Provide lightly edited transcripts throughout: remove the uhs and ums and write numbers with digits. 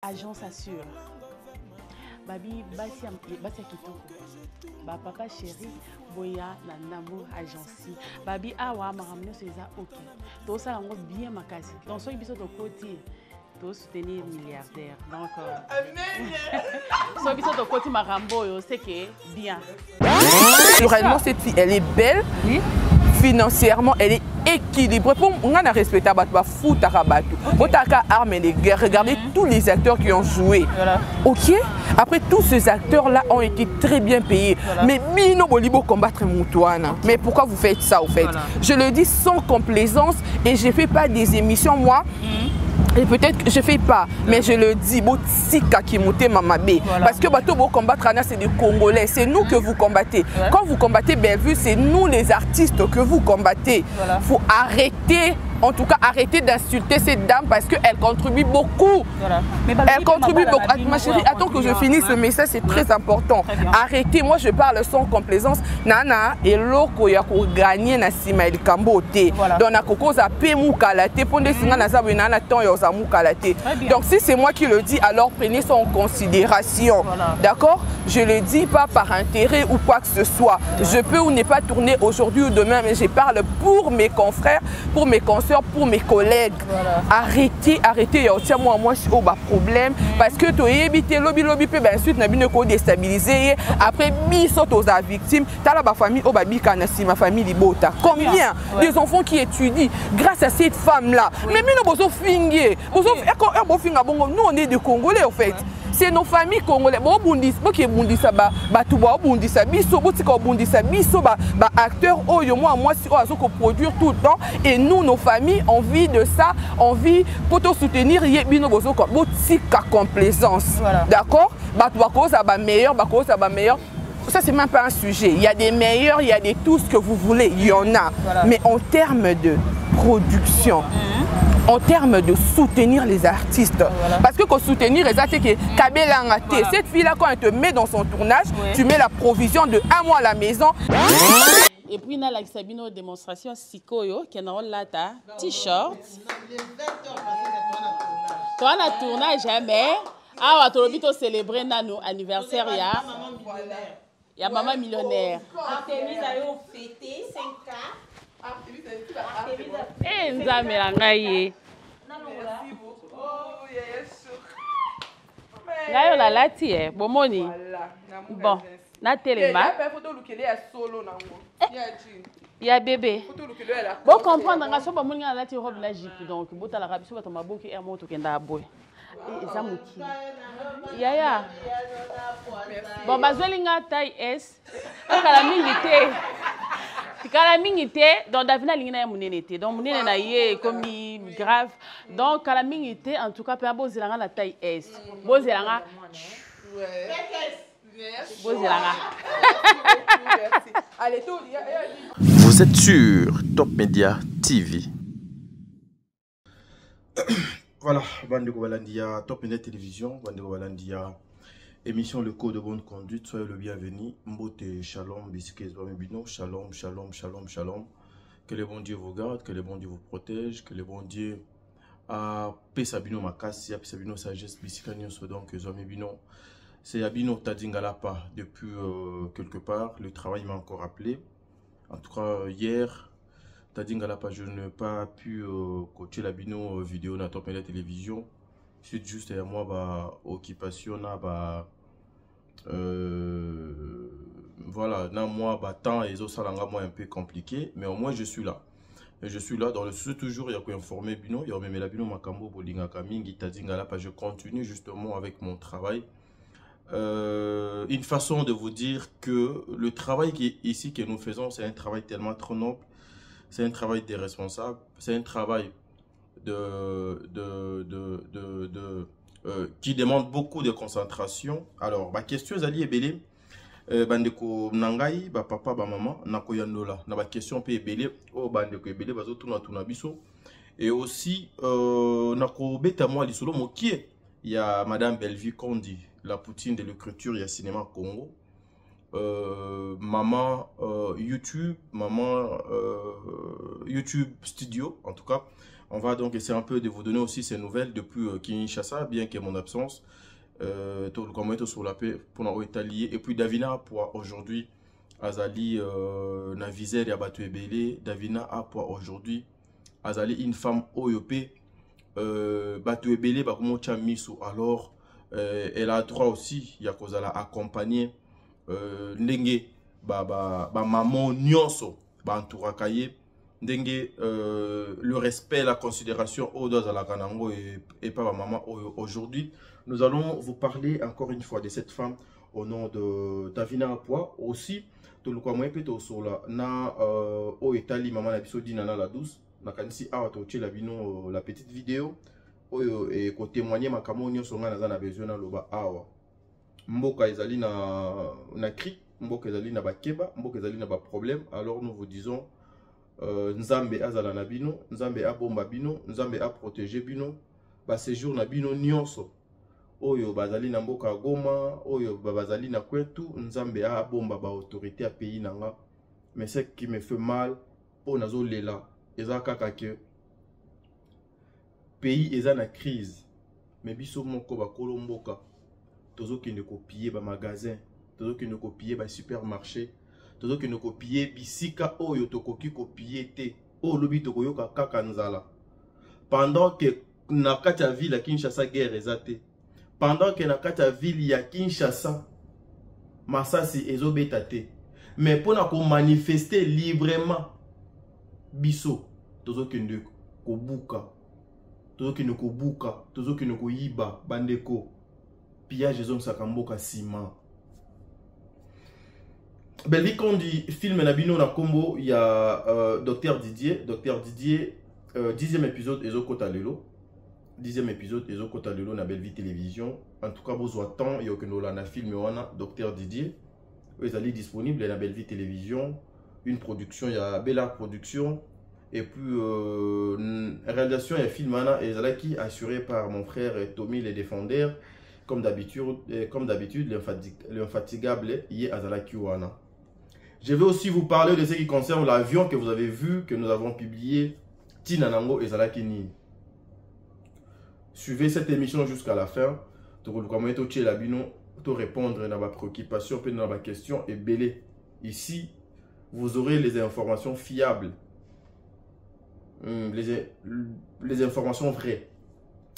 Agence assure. Babi basi kitoko. Ba papa chéri boya na Namur agence. Babi awa maramno seza OK. To ça ngo bien makasi. Donc so biso to côté to soutenir milliardaire. Donc so biso to côté marambo yo c'est que bien. Naturellement cette fille elle est belle. Oui. Financièrement, elle est équilibrée. Pour moi, on a respecté Abatba, foot à Rabatou. Otaka armes et guerre. Regardez tous les acteurs qui ont joué. Voilà. Ok. Après, tous ces acteurs-là ont été très bien payés. Voilà. Mais Mino Bolibo combattre Moutouana. Mais pourquoi vous faites ça, au fait? Voilà. Je le dis sans complaisance et je ne fais pas des émissions, moi. Et peut-être que je ne fais pas, mais je le dis, parce que bateau combattre c'est des Congolais, c'est nous que vous combattez. Ouais. Quand vous combattez Bellevue, c'est nous les artistes que vous combattez. Il faut arrêter, en tout cas arrêter d'insulter cette dame parce qu'elle contribue beaucoup. Voilà. Elle contribue beaucoup. Ma chérie, attends que je finisse ce message, c'est très important. Arrêtez, moi je parle sans complaisance. Nana et loko ya ko gagner na sima el kambote. Donc na koko za pe mukalate ponde singa na za nana ton yo za mukalate. Donc si c'est moi qui le dis, alors prenez ça en considération. Voilà. D'accord? Je le dis pas par intérêt ou quoi que ce soit. Je peux ou ne pas tourner aujourd'hui ou demain, mais je parle pour mes confrères, pour mes consoeurs, pour mes collègues. Voilà. Arrêtez, arrêtez. Moi, c'est un problème. Parce que tu es évité, lobby, puis bien sûr, tu as déstabilisé. Après, mis aux victimes, tu as la famille, ma famille Libota. Combien des enfants qui étudient grâce à cette femme-là? Mais nous, nous, on est des Congolais, en fait. C'est nos familles congolaises. Acteurs, produire tout le temps. Et nous, nos familles, on vit de ça. On vit pour te soutenir. Complaisance. D'accord? Meilleur. Ça, c'est même pas un sujet. Il y a des meilleurs, il y a des tous que vous voulez. Il y en a. Voilà. Mais en termes de production, en termes de soutenir les artistes. Voilà. Parce que quand soutenir les artistes, cette fille-là, quand elle te met dans son tournage, tu mets la provision de 1 mois à la maison. Et puis, il y a la démonstration Sikoyo, qui est dans la t-shirt. Toi, on a tournage, mais ah, tu as célébrer notre anniversaire. Il y a maman millionnaire. Artémis a fêté 5 ans. Eh, Nzamé, Ngayo la lati bomoni. Bon, na telema. Il y a bébé. Bon comprendre nga so bomoni na lati robe la jipe donc bota la rabiso bata maboki e moto kenda boy. Eza muki. Yaya. Bon bazwelinga taille S. Kala mingi te. Kala mingi te donc davina lingina ya munene te. Donc munene na ye comme grave. Donc kala mingi te en tout cas pe bozelanga la taille S. Bozelanga. Bozelanga. Allez tout. Vous êtes sur Top Media TV. Voilà, Bandeko Balandia, Top Media Télévision, Bandeko Balandia, émission Le Code de Bonne Conduite, soyez le bienvenu. Mbote, shalom, biscuits, bino, shalom, shalom, shalom, shalom. Que le bon Dieu vous garde, que le bon Dieu vous protège, que le bon Dieu a paix sabino makasi, a paix sabino sagesse, biscanio, donc bino. C'est Abino Tadingalapa depuis quelque part, le travail m'a encore appelé. En tout cas, hier. Tadingalapa, je n'ai pas pu coacher la bino vidéo na Top Media Télévision. C'est juste à moi occupation voilà, na moi temps et ça langa moi un peu compliqué, mais au moins je suis là. Et je suis là dans le sud toujours, il y a quoi informer bino, il y a même la bino makambo bolinga kamingi Tadingalapa, je continue justement avec mon travail. Une façon de vous dire que le travail ici que nous faisons, c'est un travail tellement trop noble. C'est un travail des responsables, c'est un travail qui demande beaucoup de concentration. Alors, ma question est belé, bandeko nangai, papa, maman, nakoyandola, na question pe belé, oh bandeko belé, bazo tuna biso, et aussi nako beta moi lisolo mokie, il y a Madame Bellevue Kondi, la poutine de l'écriture, il y a Cinéma Congo. Maman YouTube, maman YouTube Studio, en tout cas, On va donc essayer un peu de vous donner aussi ces nouvelles depuis Kinshasa, bien que mon absence. Tout le comment sur la paix pour l'Italie. Et puis Davina pour aujourd'hui, Azali na visère ya batu ebele. Davina a pour aujourd'hui, Azali une femme oyopé. Batu ebele bakumo chamisu. Alors elle a droit aussi, ya kozala accompagner ndenge ba maman nyonso ba entourakaye. Ndenge le respect, la considération au dos à la Kanango et pas ma maman. Aujourd'hui, nous allons vous parler encore une fois de cette femme au nom de Davina Apua. Aussi, tout le quoi sur la na au Italie maman la biso dinana la douce. Na kanisi a watoche la bino la petite vidéo et ko témoigner makamo nyonso nga na besoin na loba awa. Mboka ezali na cri, mboka ezali na bakeba, mboka ezali na ba problème. Alors nous vous disons Nzambe azala na bino, Nzambe a bomba bino, Nzambe a protégé bino, ba séjour na bino nyonso. Oyo bazali na mboka Goma, oyo bazali na Kwetu, Nzambe a bomba ba autorité a pays nanga. Mais ce qui me fait mal, po nazo lela, eza kaka ke pays eza na crise. Mais biso moko ba kolomboka, tozo ki ne copier ba magasin, tozo ki ne copier ba supermarché. Tozo ki ne copier bisika oyo tokoki copier te o lobi tokoyoka kaka nzala pendant que na kati ya ville ya Kinshasa guerre ezate, pendant que na kati ya ville ya Kinshasa masasi ezobeta te, mais pona ko manifester librement biso tozo ki ne kobuka, tozo ki ne kobuka, tozo ki ne koyiba bandeko pillage ezong sakamboka ciment. Belvi quand dit film Nabino na combo, il y a Docteur Didier, 10e épisode Ezo Kota Lelo. 10e épisode Ezo Kota Lelo na Belvi Télévision. En tout cas, vous avez temps, il y a que nous na film wana Docteur Didier. Vous allez disponible na Belvi Télévision, une production, il y a Bella Production et puis réalisation il y a film wana et qui assuré par mon frère Tommy le Défendeur. Comme d'habitude, l'infatigable Yé Azalaki wana. Je vais aussi vous parler de ce qui concerne l'avion que vous avez vu, que nous avons publié, Tinanango et Zalakini. Suivez cette émission jusqu'à la fin. Pour répondre à ma préoccupation, à ma question et belé. Ici, vous aurez les informations fiables, les informations vraies.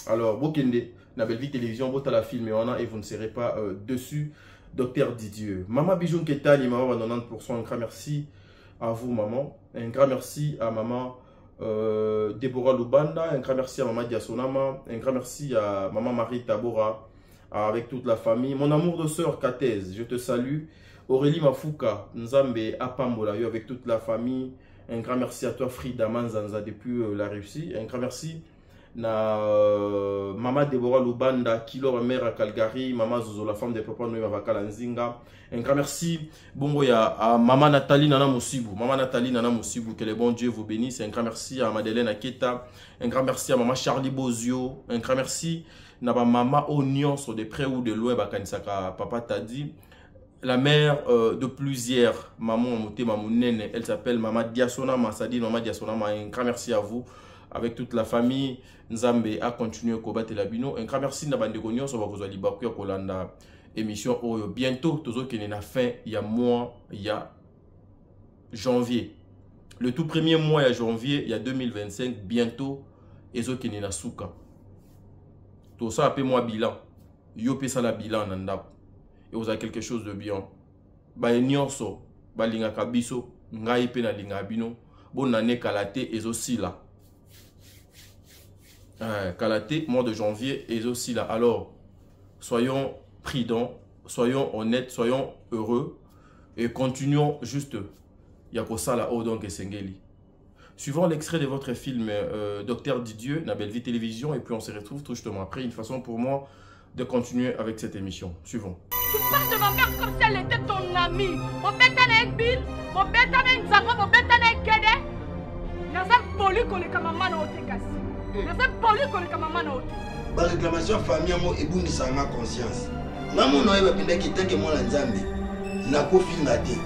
Alors, Bokende, na Belvi Télévision, vous la film et vous ne serez pas dessus. Docteur Didier. Maman Bijoun Ketani, maman 90%. Un grand merci à vous, maman. Un grand merci à maman Deborah Lubanda. Un grand merci à maman Diasonama. Un grand merci à maman Marie Tabora. Avec toute la famille. Mon amour de sœur Katez, je te salue. Aurélie Mafuka, Nzambe Apambola, avec toute la famille. Un grand merci à toi, Frida Manzanza, depuis la Russie. Un grand merci na Maman Deborah Lubanda, Kilo, mère à Calgary, Maman Zozo, la femme de papa Noé Mavakala Nzinga. Un grand merci bongo ya à Maman Nathalie Nana Moussibou. Maman Nathalie Nana Moussibou, que le bon Dieu vous bénisse. Un grand merci à Madeleine Aketa. Un grand merci à Maman Charlie Bozio. Un grand merci na Maman Oignon sur de près ou de loin, Bakanisaka, Papa Tadi. La mère de plusieurs, Maman Moté Mamounene, elle s'appelle Maman Diasona Masadi, Maman Diasona. Un grand merci à vous. Avec toute la famille, Nzambe a continué à combattre la bino. Un grand merci à Bandegonio, ça va vous aller bakuya kolanda émission. Bientôt, tout ce qui est fin, il y a mois, il y a janvier. Le tout premier mois, il y a janvier, il y a 2025. Bientôt, et ce qui est na souka. Tout ça, appelle moi bilan. Yo ça la bilan nanda. Et vous avez quelque chose de bien. Ba nyonso, ba linga kabiso, ngai pe na linga bino. Bon année kalate et aussi là. Kalate, mois de janvier, et aussi là. Alors, soyons prudents, soyons honnêtes, soyons heureux et continuons juste. Yakosa la o donc Sengeli. Suivant l'extrait de votre film Docteur Didier, na Belvi Télévision, et puis on se retrouve tout justement après. Une façon pour moi de continuer avec cette émission. Suivons. Tu parles de ma mère comme si elle était ton amie. Mon bétane est Bill, mon bétane est Nzanga, mon bétane est Kede. Naza poli kole kama mana otekasi. Naza poli kole kama mana otekasi. Ba réclamation famille mo ebundisa ma conscience. Mamu no eba pinde kiteke mo la Nzambe. Na kofi ngate.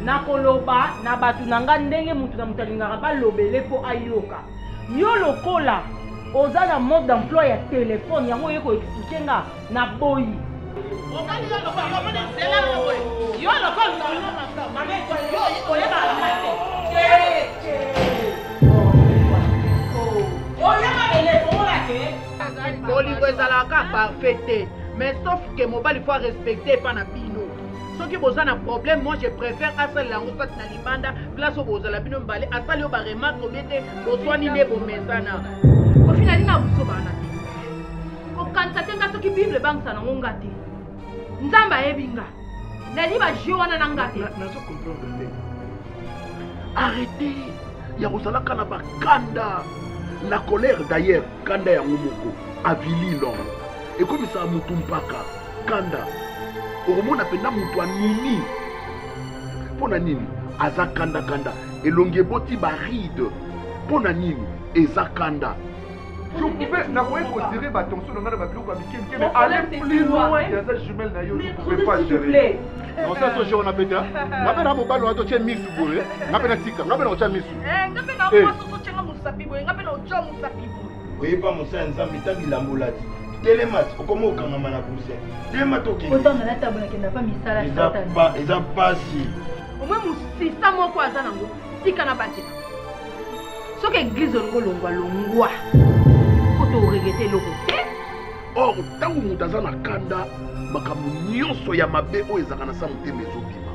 Na koloba na batu nanga ndenge mutu na mutalinga ba lobele po ayoka. yo lokola oza na mode d'emploi ya téléphone yango yeko expliquer nga na boyi bolingo ezalaka parfait, mais sauf que mobile il faut respecter pas na bino. Ceux qui boza na problème, moi je préfère asali lango soit na libanda place au boza la bino mbale asali o ba remarque ko bete bozwa ni ne bo mesana. Au final ina buso bana ko kanta tenga soki bible bangsa na ngonga te nzamba ebinga nani ba jiwana na ngate na so comprendre. Arrêtez ya kozala kana ba kanda la colère d'ailleurs kanda ya ngomoko avililo ekomisa mutu mpaka kanda okomona penda mutu anini mpona nini aza kanda elongi eboti baride mpona nini eza kanda. Je pouvais n'avoir considéré ma tension dans le bateau comme quelqu'un, mais aller plus loin. Il y a des jumelles là, je ne pouvais pas gérer. Non, ça c'est on a pété. On a pété mon ballon, on a touché miss boule. On a pété tika, on a pété on a miss. On a pété moi sur toucher mon sapi boule, on a pété au jam mon sapi boule. Oui, pas mon sein, ça m'est tabi la molati. Télémat, comment on a mana poussé. Télémat au Kenya. Autant dans la table qui n'a pas mis ça là. Ils ont pas si. Au moins mon système moi quoi ça nango. Tika na bati. Ce que église longwa longwa. Or, tangu mutaza na kanda makambo nyonso ya mabe oyo ezaka na sa motema ezobima.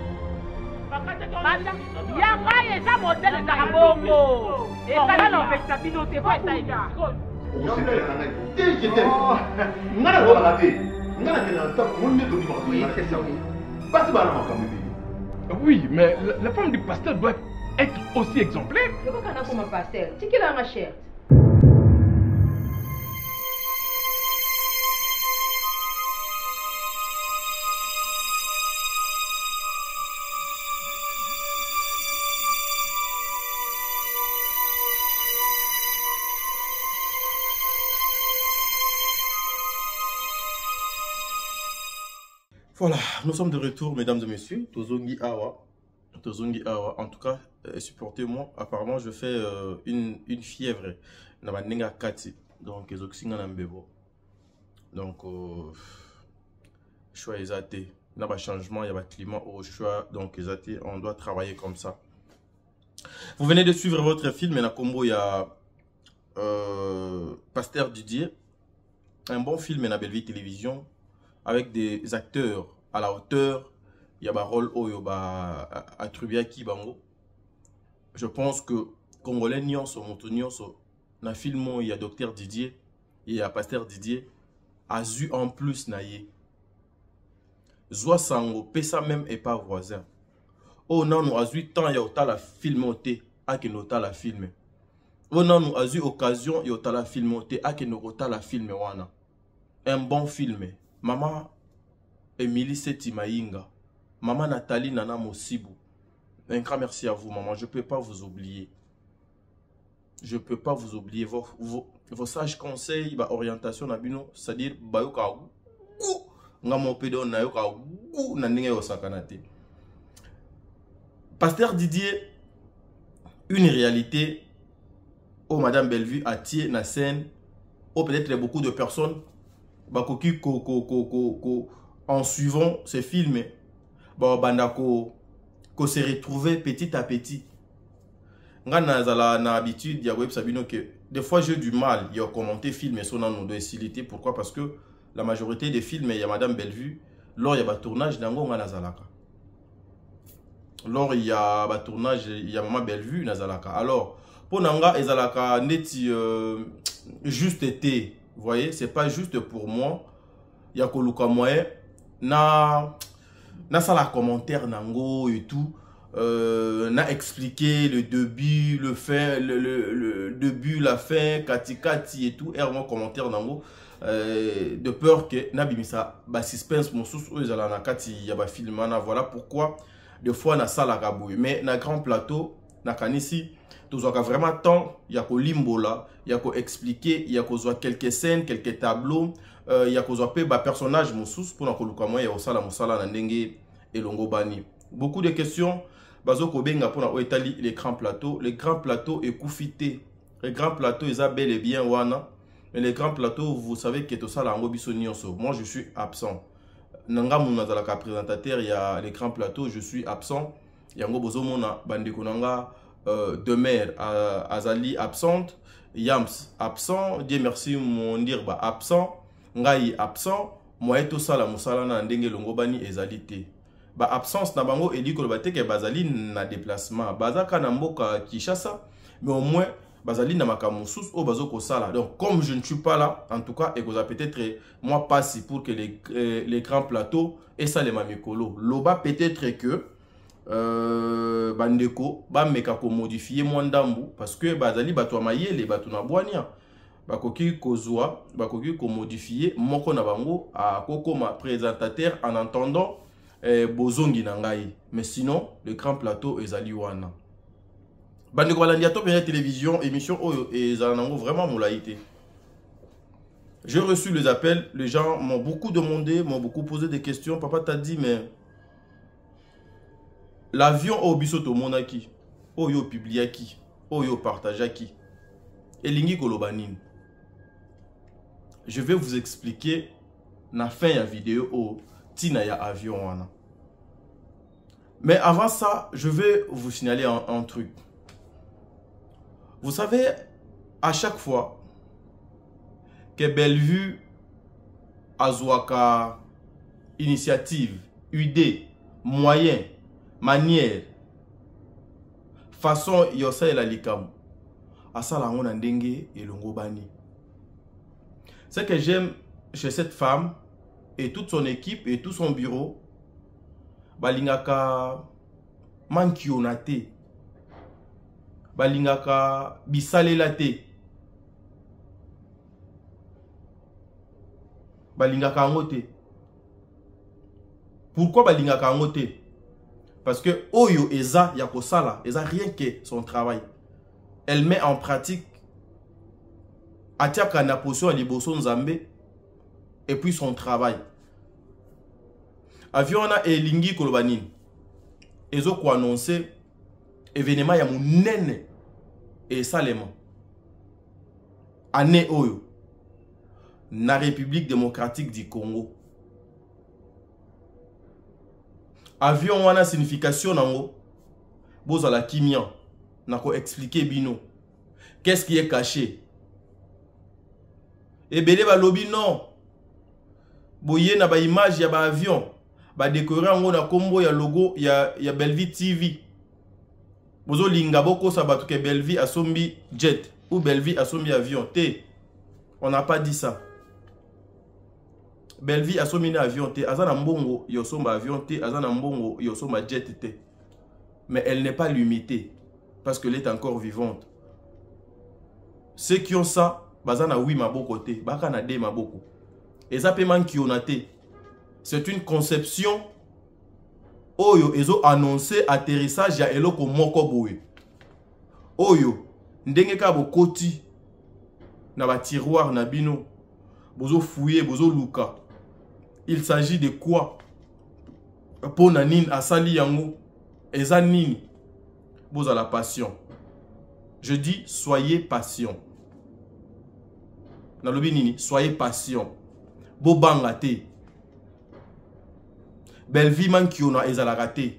Yanga eza modele kaka bongo. Ezala na opekisa bino te po etaida. Ngana rola te. Ngana kena nta monde to bima. Oui, c'est ça. Basi bana makambo bino. Oui, mais la femme du pasteur doit être aussi exemplaire. Je vois qu'on a comme un pasteur. Tu qu'il a un cher. Voilà, nous sommes de retour, mesdames et messieurs. Tozongi Awa. En tout cas, supportez-moi. Apparemment, je fais une fièvre. Namanenga Kati. Donc, les oxygènes n'ambebo. Donc, choix exaté. Il y a un changement, il y a un climat au choix. Donc, exaté, on doit travailler comme ça. Vous venez de suivre votre film. Et Combo, il y a Pasteur Didier. Un bon film, et Belleville Télévision. Avec des acteurs à la hauteur, il y a un rôle attribué qui bango. Je pense que Congolais nyonso moto nyonso na film il y a docteur Didier, il y a pasteur Didier, azu en plus naye. Zwa sango pesa même et pas voisin. Oh non nous azu temps ya otala film oté ake nota la film. Oh non nous azu occasion ya otala film oté ake nota la film wana. Un bon film. Maman Émilie Seti Maïnga, maman Nathalie Nana Mosibu, un grand merci à vous, maman. Je ne peux pas vous oublier. Je ne peux pas vous oublier. Vos sages conseils, orientation, c'est-à-dire, Pasteur Didier, une réalité, oh Madame Bellevue a tiré la scène, oh peut-être beaucoup de personnes. En suivant ce film, qu'on se retrouve petit à petit. On a l'habitude que des fois j'ai du mal à commenter film et son nom de facilité. Pourquoi? Parce que la majorité des films, il y a Madame Bellevue, lors il y a un tournage, lors il y a un tournage, il y a Maman Bellevue, alors pour Nanga, Ezalaka neti juste été. Vous voyez, c'est pas juste pour moi. Il y a que moyen na ça la commentaire nango et tout. Na expliqué le début, le fin, le début, la fin, kati et tout. Et mon commentaire nango de peur que na bimisa ba suspense mon sous ezala na kati ya ba filmana. Voilà pourquoi des fois na ça la kaboué. Mais na grand plateau na kanisi tout a vraiment temps, il y a qu'au limbola, il y a qu'au expliquer, il y a qu'au voir quelques scènes, quelques tableaux, il y a qu'au voir peu personnage moussous pour n'avoir qu'au moyen, il y a aussi la moussala nandengue et longobani. Beaucoup de questions, bazo kobenga pour n'avoir établi les grands plateaux est coufité Les grands plateaux, ils ont bel et bien wana. Mais les grands plateaux, vous savez que tout ça, là, moi, je suis absent. Nanga Mounazalaka présentateur, il y a les grands plateaux, je suis absent. Yango Bozomona, Bandeko Nanga, Demer, Azali absente. Yams absent. Dieu merci, mon dire absent. Ngai absent. Moi, tout ça, la Moussala, na ndenge longobani ezalité. Ba absence na bango et dit que le que bazali na déplacement. Bazaka na mboka Kinshasa, mais au moins bazali na makamoussous au bazoko sala. Donc comme je ne suis pas là, en tout cas, et que peut-être moi passe pour que les grands plateaux et ça les mamikolo. Loba peut-être que bandeko ba meka ko modifier mwandambu parce que bazali bato maye les bato na boania. Bakoki kozwa, bakoki ko modifier moko na bango a kokoma présentateur en entendant bozongi nangai. Mais sinon le grand plateau ezali wana. Bandeko balandi top na télévision émission oyo ezanango vraiment molaité. J'ai reçu les appels, les gens m'ont beaucoup demandé, m'ont beaucoup posé des questions. Papa t'a dit mais l'avion au bisoto monaki, oyo publiaki, oyo partagaki. Elingi kolobanine. Je vais vous expliquer na fin ya vidéo au tina ya avion wana. Mais avant ça, je vais vous signaler un truc. Vous savez, à chaque fois que Bellevue, Azwaka, initiative, idée, moyen, manière, façon yosa et la likam, asala on ndenge et longobani. Ce que j'aime chez cette femme et toute son équipe et tout son bureau, balingaka mankionate, balingaka bisalelate, balingaka ngote. Pourquoi balingaka ngote? Parce que oyo eza yakosala, eza rien que son travail. Elle met en pratique Atiaka na position à liboso nzambe et puis son travail. Avion na elingi kolobanine. Ezo ko annoncer événement ya munene et salema. Année oyo na République démocratique du Congo. Avion wana signification nango bozala kimia nako expliquer bino. Qu'est-ce qui est caché? Et belé ba lobby non. Boye na ba image ya ba avion. Ba décorer ngo na kombo ya logo ya Bellevue TV. Bozo linga boko sa batu ke Bellevue asombi jet ou Bellevue asombi avion. Te. On n'a pas dit ça. Bellevue asombi na avion te. Azana mbongo yosomba avion te. Azana mbongo yosomba jet te. Mais elle n'est pas limitée. Parce qu'elle est encore vivante. Ceux qui ont ça, bazana oui maboko te, baka na de maboko. Et ça paiement qui onate. C'est une conception oyo ezo annoncé atterrissage ya eloko moko boye. Oyo ndenge ka bokoti na ba tiroir na bino. Bozo fouiller, bozo luka. Il s'agit de quoi? Pona nini asali yango? Eza nini? Boza la passion. Je dis soyez patient. Nalobi nini, soyez patient. Bobanga te. Bellevue man kiona ezalaka te.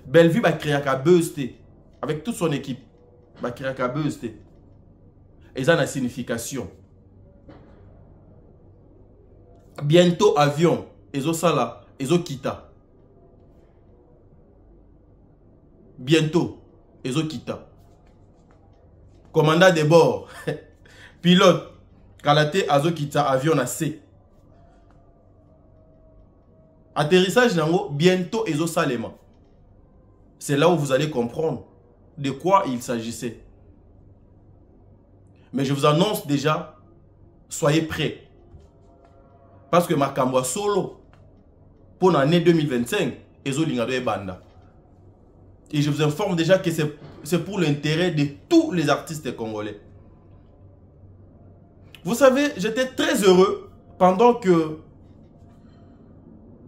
Bellevue ba créaka buzz te. Avec toute son équipe. Ba créaka buzz te. Eza na signification. Bientôt avion. Ezo sala. Ezo kita. Bientôt. Ezo kita. Commandant de bord. Pilote. Kalate azo kita avion na C. Atterrissage nango bientôt ezo salema. C'est là où vous allez comprendre de quoi il s'agissait. Mais je vous annonce déjà, soyez prêts. Parce que makambo solo pour l'année 2025 ezo lingado e banda. Et je vous informe déjà que c'est pour l'intérêt de tous les artistes congolais. Vous savez, j'étais très heureux pendant que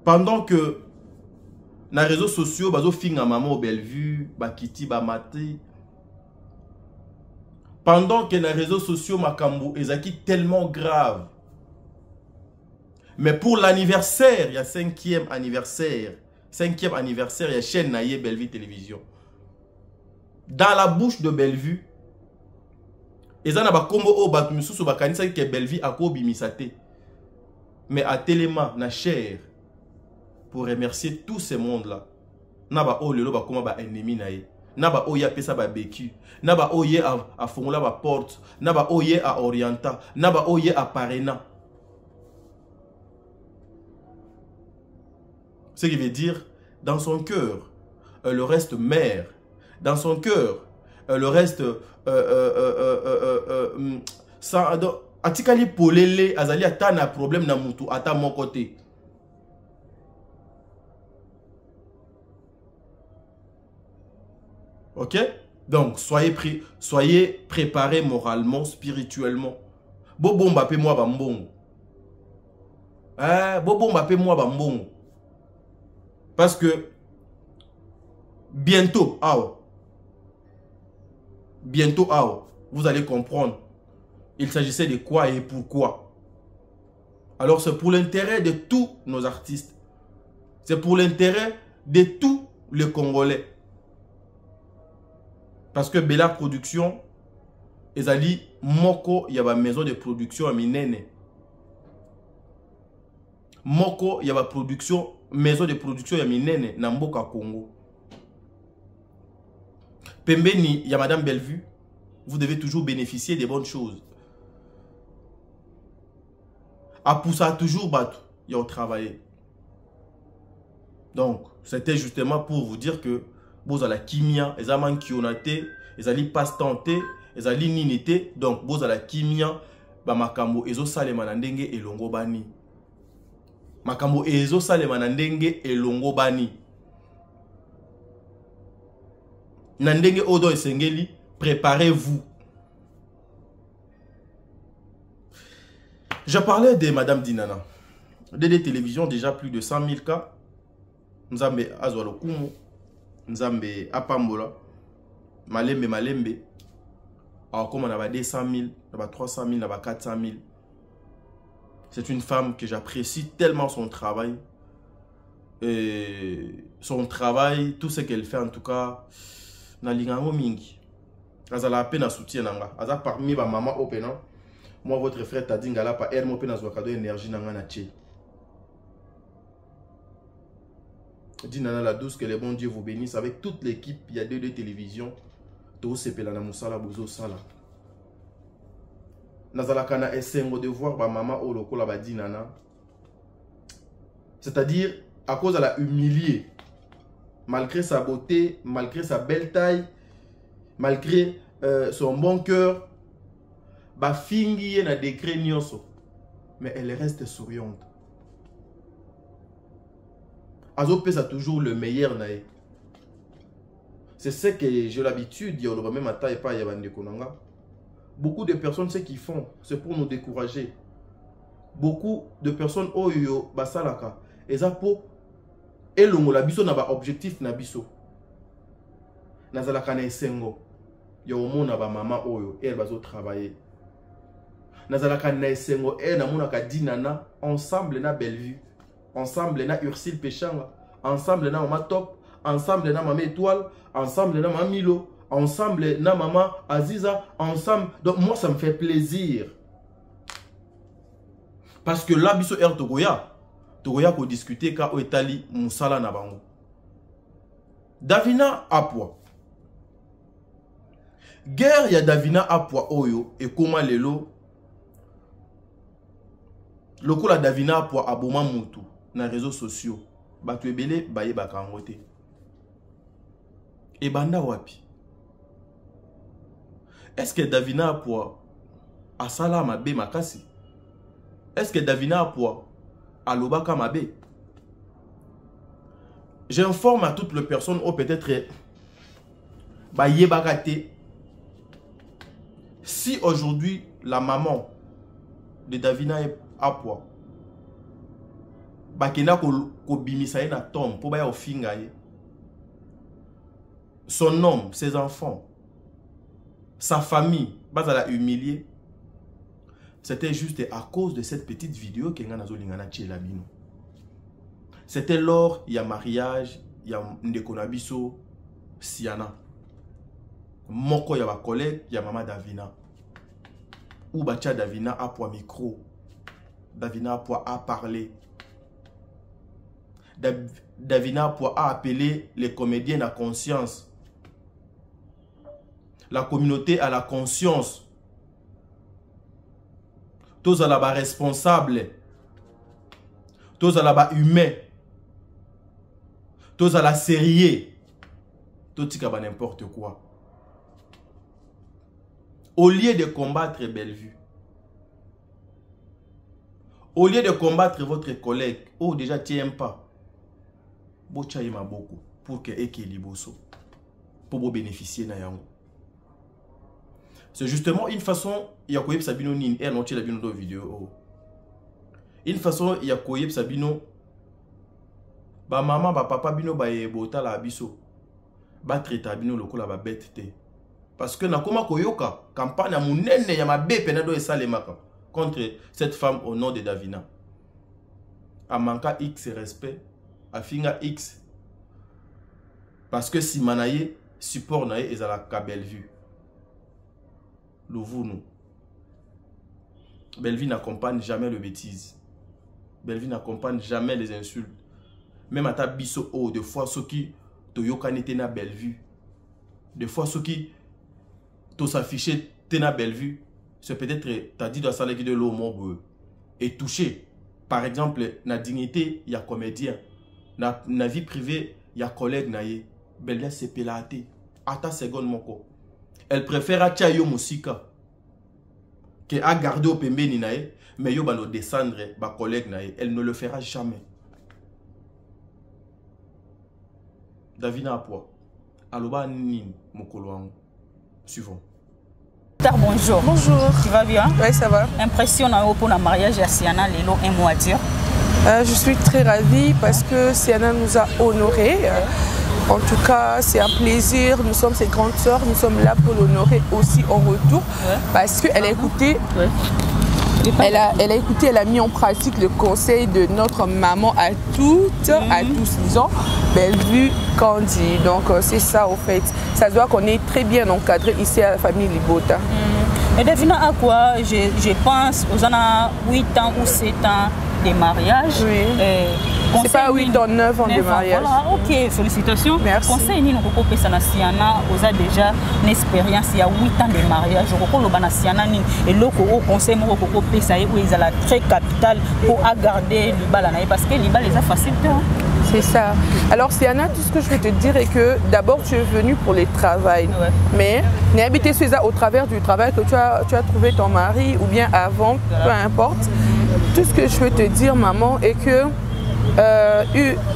dans les réseaux sociaux, bazo finga maman au Bellevue, bakiti ba mati. Pendant que les réseaux sociaux makambo ezaki tellement grave. Mais pour l'anniversaire, il y a 5e anniversaire. 5e anniversaire, il y a chaîne Naye Bellevue Télévision. Dans la bouche de Bellevue, ezana ba kombo o batu misusu bakanisa ke Bellevue akobi misate. Mais à Téléma na cher pour remercier tous ces mondes-là. Naba o lelo ba koma ba ennemi naye. Naba o ya pesa ba bécu. Naba o ye a fongola ba porte. Naba o ye a orienta. Naba o ye a parena. Ce qui veut dire, dans son cœur, le reste mère. Dans son cœur, le reste atikali polele azali ata na problème na mutu ata mon côté. Ok? Donc, soyez préparés moralement, spirituellement. Bobo mbape moi bambongo. Bobo mbape moi bambongo. Parce que bientôt, vous allez comprendre. Il s'agissait de quoi et pourquoi. Alors c'est pour l'intérêt de tous nos artistes. C'est pour l'intérêt de tous les Congolais. Parce que Bella Production, ezali moko yaba maison de production à minene. Moko yaba production, maison de production ya minene na mboka Congo. Pembeni ya Madame Bellevue, vous devez toujours bénéficier des bonnes choses. Apoussa toujours battu, il a travaillé. Donc, c'était justement pour vous dire que vous avez la kimia, les amants qui ont été, les ali passe tenté, les ali ninité, donc vous avez la kimia, ba makambo ezo sale manandenge et longo bani. Makambo ezo sale manandenge et longo bani. Nandenge odo esengeli, préparez-vous. Je parlais de Madame Dinana. DD Télévision, déjà plus de 100 000 cas. Nzambe Azwalo Kumu. Nzambe Apambola. Malembe. Alors, comme on a 200 000, on a 300 000, on a 400 000. C'est une femme que j'apprécie tellement son travail. Et son travail, tout ce qu'elle fait en tout cas, na lingango mingi. Azala à peine à soutien nanga. Azala parmi ma maman opena. Moi, votre frère t'a dit ngala pa elle mo pe na zo cadeau énergie nanga na tché. Dit nana la douce que le bon Dieu vous bénisse avec toute l'équipe. Il y a deux télévisions. To sepela na musala bozo sala. Nazala kana esengo de voir ba maman o lokola ba dit nana. C'est-à-dire à cause de la humilier. Malgré sa beauté, malgré sa belle taille, malgré son bon cœur, ba fingi na décret nyonso, mais elle reste souriante. Azo pesa toujours le meilleur nae. C'est ce que j'ai l'habitude de dire même à taille pas yabande konanga. Beaucoup de personnes ce qu'ils font, c'est pour nous décourager. Beaucoup de personnes oyo basalaka ezapo elongo la biso na ba objectif na biso. Nazalaka na esengo. Yo mona ba mama oyo elle bazo travailler. Nazalaka na esengo e na mona ka dinana ensemble na Bellevue, ensemble na Ursule Péchanga, ensemble na Mama Top, ensemble na Mama Étoile, ensemble na Mama Milo, ensemble na Mama Aziza, ensemble. Donc moi ça me fait plaisir. Parce que là biso er Togoya ko discuter ka o etali musala na bango. Davina Apwa. Guerre ya Davina Apwa oyo et comment lelo lokola Davina Apwa aboma mutu na réseaux sociaux. Batu ebele baye bakangote. Et banda wapi? Est-ce que Davina Apwa asala mabe makasi? Est-ce que Davina Apwa alobaka mabe? J'informe à toutes les personnes ou peut-être baye bakate. Si aujourd'hui la maman de Davina Apwa bakena ko bimisa na tombe pour baya ofinga ye, son homme, ses enfants, sa famille, bas l'a humilié. C'était juste à cause de cette petite vidéo que Ngana Lingana Tchelabino. C'était lors il y a mariage, il y a Ndekonabiso, Siana. Moko ya ba collègue, il y a maman Davina. Ou Bacha Davina a pour micro. Davina a pour à parler. Davina a pour à appeler les comédiens à conscience. La communauté à la conscience. Tous à la bas responsable. Tous à la bas humain. Tous à la sérieux. Tout à la n'importe quoi. Au lieu de combattre Bellevue, au lieu de combattre votre collègue, oh déjà tu n'aimes pas, bochaïma beaucoup pour que Ekeliboso, pour bénéficier na yango. C'est justement une façon, il y a quoi Sabino nin et non tu l'as vu dans la vidéo. Une façon il y a quoi Sabino, ba maman ba papa bino ba ebota la biso, ba traiter bino lokola ba bête te. Parce que nakoma koyoka campagne munene ya mabe penado esalemaka contre cette femme au nom de Davina. A manka X respect, a finga X. Parce que si manaye support naye ezala ka Bellevue. Louvounou. Bellevue n'accompagne jamais le bêtise. Bellevue n'accompagne jamais les insultes. Même à ta biso oh, des fois ceux qui toyoka n'était na Bellevue. Des fois ceux qui tout s'afficher Tena Bellevue, c'est peut-être t'as dit dans la de l'eau et touché. Par exemple, la dignité, il y a comédien. Na vie privée, il y a collègue naïe. Bellevue c'est pélaté. À ta seconde moko. Elle préfère à yo musika que à garder au pembe ni naïe, mais yo bano descendre ba collègue naïe. Elle ne le fera jamais. Davina Apoa. Aloba nin mokoloango. Suivant. Bonjour. Bonjour. Tu vas bien? Oui, ça va. Impressionnant pour le mariage à Siana, Lelo, un mot à dire. Je suis très ravie parce que Siana nous a honorés. En tout cas, c'est un plaisir. Nous sommes ses grandes sœurs. Nous sommes là pour l'honorer aussi en retour parce qu'elle a écouté. Elle a écouté, elle a mis en pratique le conseil de notre maman à toutes, à tous, disons, Bellevue, Candy. Donc c'est ça au fait. Ça doit qu'on est très bien encadré ici à la famille Libota. Et Davina, à quoi je pense aux 8 ans ou 7 ans de mariage. Oui. C'est pas 8 ans, 9 ans de mariage. Voilà, ok, félicitations. Merci. Conseil ni noko pesa na Siana, oza déjà une expérience il y a 8 ans de mariage. Roko loba na Siana ni et loko au conseil mo roko pesa et où ils la très capital pour garder le bal parce que les balles les a facile. C'est ça. Alors Siana, tout ce que je veux te dire est que d'abord tu es venue pour le travail, mais n'es habité au travers du travail que tu as trouvé ton mari ou bien avant, peu importe. Tout ce que je veux te dire, maman, est que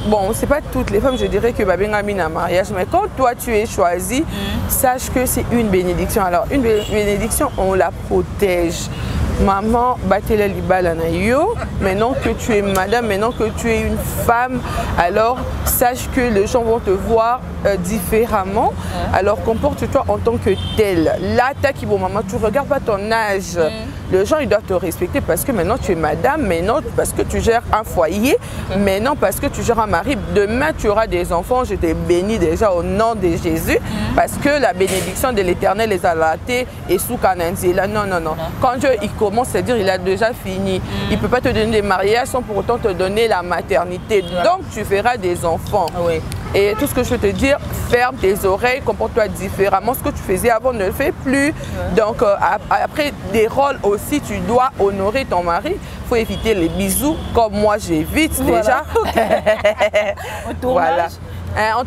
bon, c'est pas toutes les femmes, je dirais que Babenga mine un mariage, mais quand toi tu es choisie, sache que c'est une bénédiction. Alors une bénédiction, on la protège. Maman, Batela Libala na yo, maintenant que tu es madame, maintenant que tu es une femme, alors sache que les gens vont te voir différemment. Alors comporte-toi en tant que telle. Là, qui bon maman, tu regardes pas ton âge. Les gens ils doivent te respecter parce que maintenant tu es madame, maintenant parce que tu gères un foyer, maintenant parce que tu gères un mari. Demain tu auras des enfants, je te bénis déjà au nom de Jésus, parce que la bénédiction de l'Éternel est à la terre et sous Kananzila. Non, non, non. Quand Dieu il commence à dire il a déjà fini. Il ne peut pas te donner des mariages sans pour autant te donner la maternité. Donc tu feras des enfants. Et tout ce que je veux te dire, ferme tes oreilles, comporte-toi différemment. Ce que tu faisais avant ne le fais plus. Donc après des rôles aussi, tu dois honorer ton mari. Il faut éviter les bisous comme moi j'évite déjà. Voilà.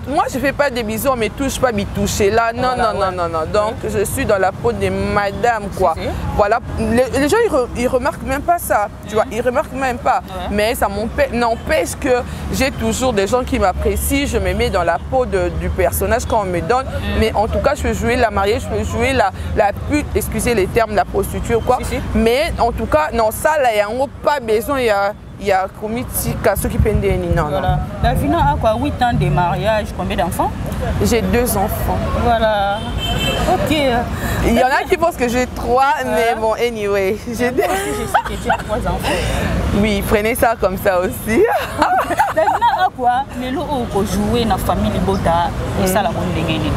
Moi, je ne fais pas des bisous, on ne me touche pas, m'y toucher là. Non, non, non, non, non. Donc, je suis dans la peau de madame, quoi. Voilà. Les gens, ils ne remarquent même pas ça. Tu vois, ils ne remarquent même pas. Mais ça n'empêche que j'ai toujours des gens qui m'apprécient. Je me mets dans la peau du personnage qu'on me donne. Mais en tout cas, je peux jouer la mariée, je peux jouer la pute, excusez les termes, la prostituée ou quoi. Mais en tout cas, non, ça, là, il n'y a pas besoin. il y a comité ceux qui pendent non. Voilà. Davina a quoi 8 ans de mariage, combien d'enfants? J'ai 2 enfants. Voilà. OK. Il y en a qui pensent que j'ai 3 mais bon anyway, j'ai moi aussi je sais que tu as 3 enfants. Oui, prenez ça comme ça aussi. Davina a quoi mais lo ko jouer na famille Bota et ça la ndengeni.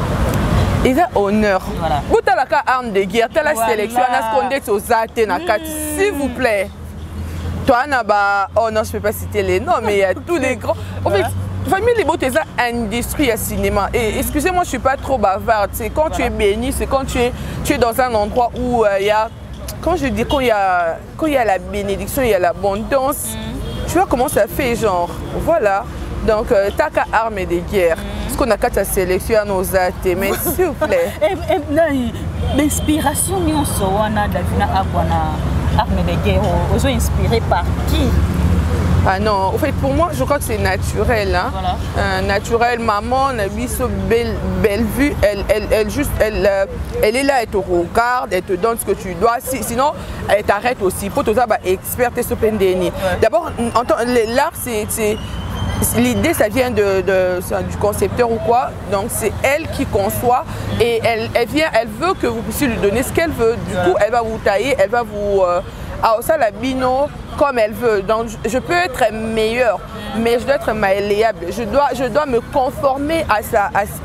Il a honneur. Voilà. Bota la arme de guerre, telle la sélection na skondé ozate na kati s'il vous plaît. Toi Naba, oh non, je peux pas citer les noms mais il y a tous les grands. En fait, famille Libo, c'est une industrie à cinéma. Et excusez-moi, je suis pas trop bavarde. C'est quand tu es béni, c'est quand tu es dans un endroit où il y a, quand je dis quand il y a la bénédiction, il y a l'abondance. Tu vois comment ça fait, genre. Voilà. Donc, t'as qu'à armes de guerre. Ce qu'on a qu'à ta sélection à nos athées, mais s'il vous plaît. L'inspiration, nous sommes Davina Abwana, armes de guerre, on est inspiré par qui? Ah non, en fait pour moi je crois que c'est naturel. Hein? Voilà. Naturel, maman, on a vu ce belle vue, elle est là, elle te regarde, elle te donne ce que tu dois, sinon elle t'arrête aussi. Pour tout ça, experte et ce pendeni. D'abord, l'art c'est... L'idée, ça vient du concepteur ou quoi, donc c'est elle qui conçoit et elle veut que vous puissiez lui donner ce qu'elle veut. Du coup, elle va vous tailler, elle va vous... ça, la bino comme elle veut. Donc, je peux être meilleure, mais je dois être malléable. Je dois me conformer à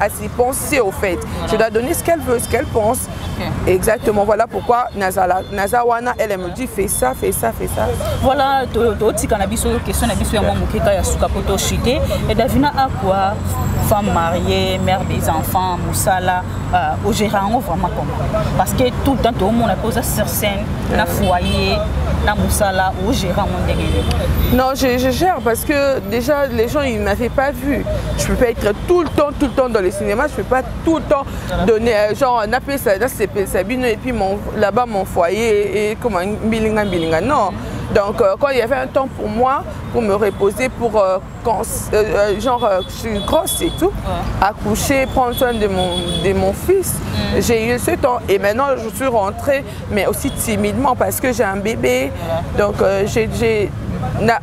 ses pensées, au fait. Voilà. Je dois donner ce qu'elle veut, ce qu'elle pense. Okay. Exactement. Voilà pourquoi Nazawana, elle me dit fais ça, fais ça, fais ça. Voilà, tu as une question et Davina a quoi? Femme mariée, mère des enfants, Moussala, au gérant, vraiment comment? Parce que tout le temps, tout le monde a posé sur scène, dans le foyer, dans Moussala, au gérant. Non, je gère parce que déjà, les gens, ils ne m'avaient pas vu. Je ne peux pas être tout le temps dans le cinéma, je ne peux pas tout le temps donner, genre, on appelle ça, c'est Sabine, et puis là-bas, mon foyer, et comme un bilinga. Non. Donc, quand il y avait un temps pour moi, pour me reposer, pour genre, je suis grosse et tout, accoucher, prendre soin de mon fils, j'ai eu ce temps. Et maintenant, je suis rentrée, mais aussi timidement parce que j'ai un bébé. Donc,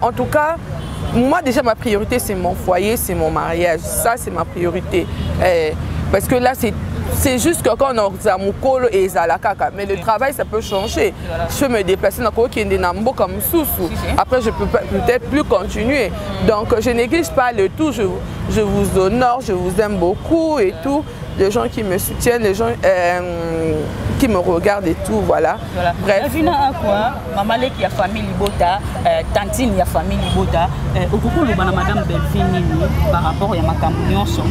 en tout cas, moi, déjà, ma priorité, c'est mon foyer, c'est mon mariage. Ça, c'est ma priorité. Parce que là, c'est juste que quand on a mon col et la caca, mais le travail ça peut changer. Je peux me déplacer dans le comme sous. Après je peux peut-être plus continuer. Donc je néglige pas le tout. Je vous honore, je vous aime beaucoup et tout. Les gens qui me soutiennent, les gens qui me regardent et tout, voilà. Bref. Vina à quoi? Maman qui a famille Libota, tantine il y a famille Libota. Au cours de madame Belfini par rapport à ma camion sur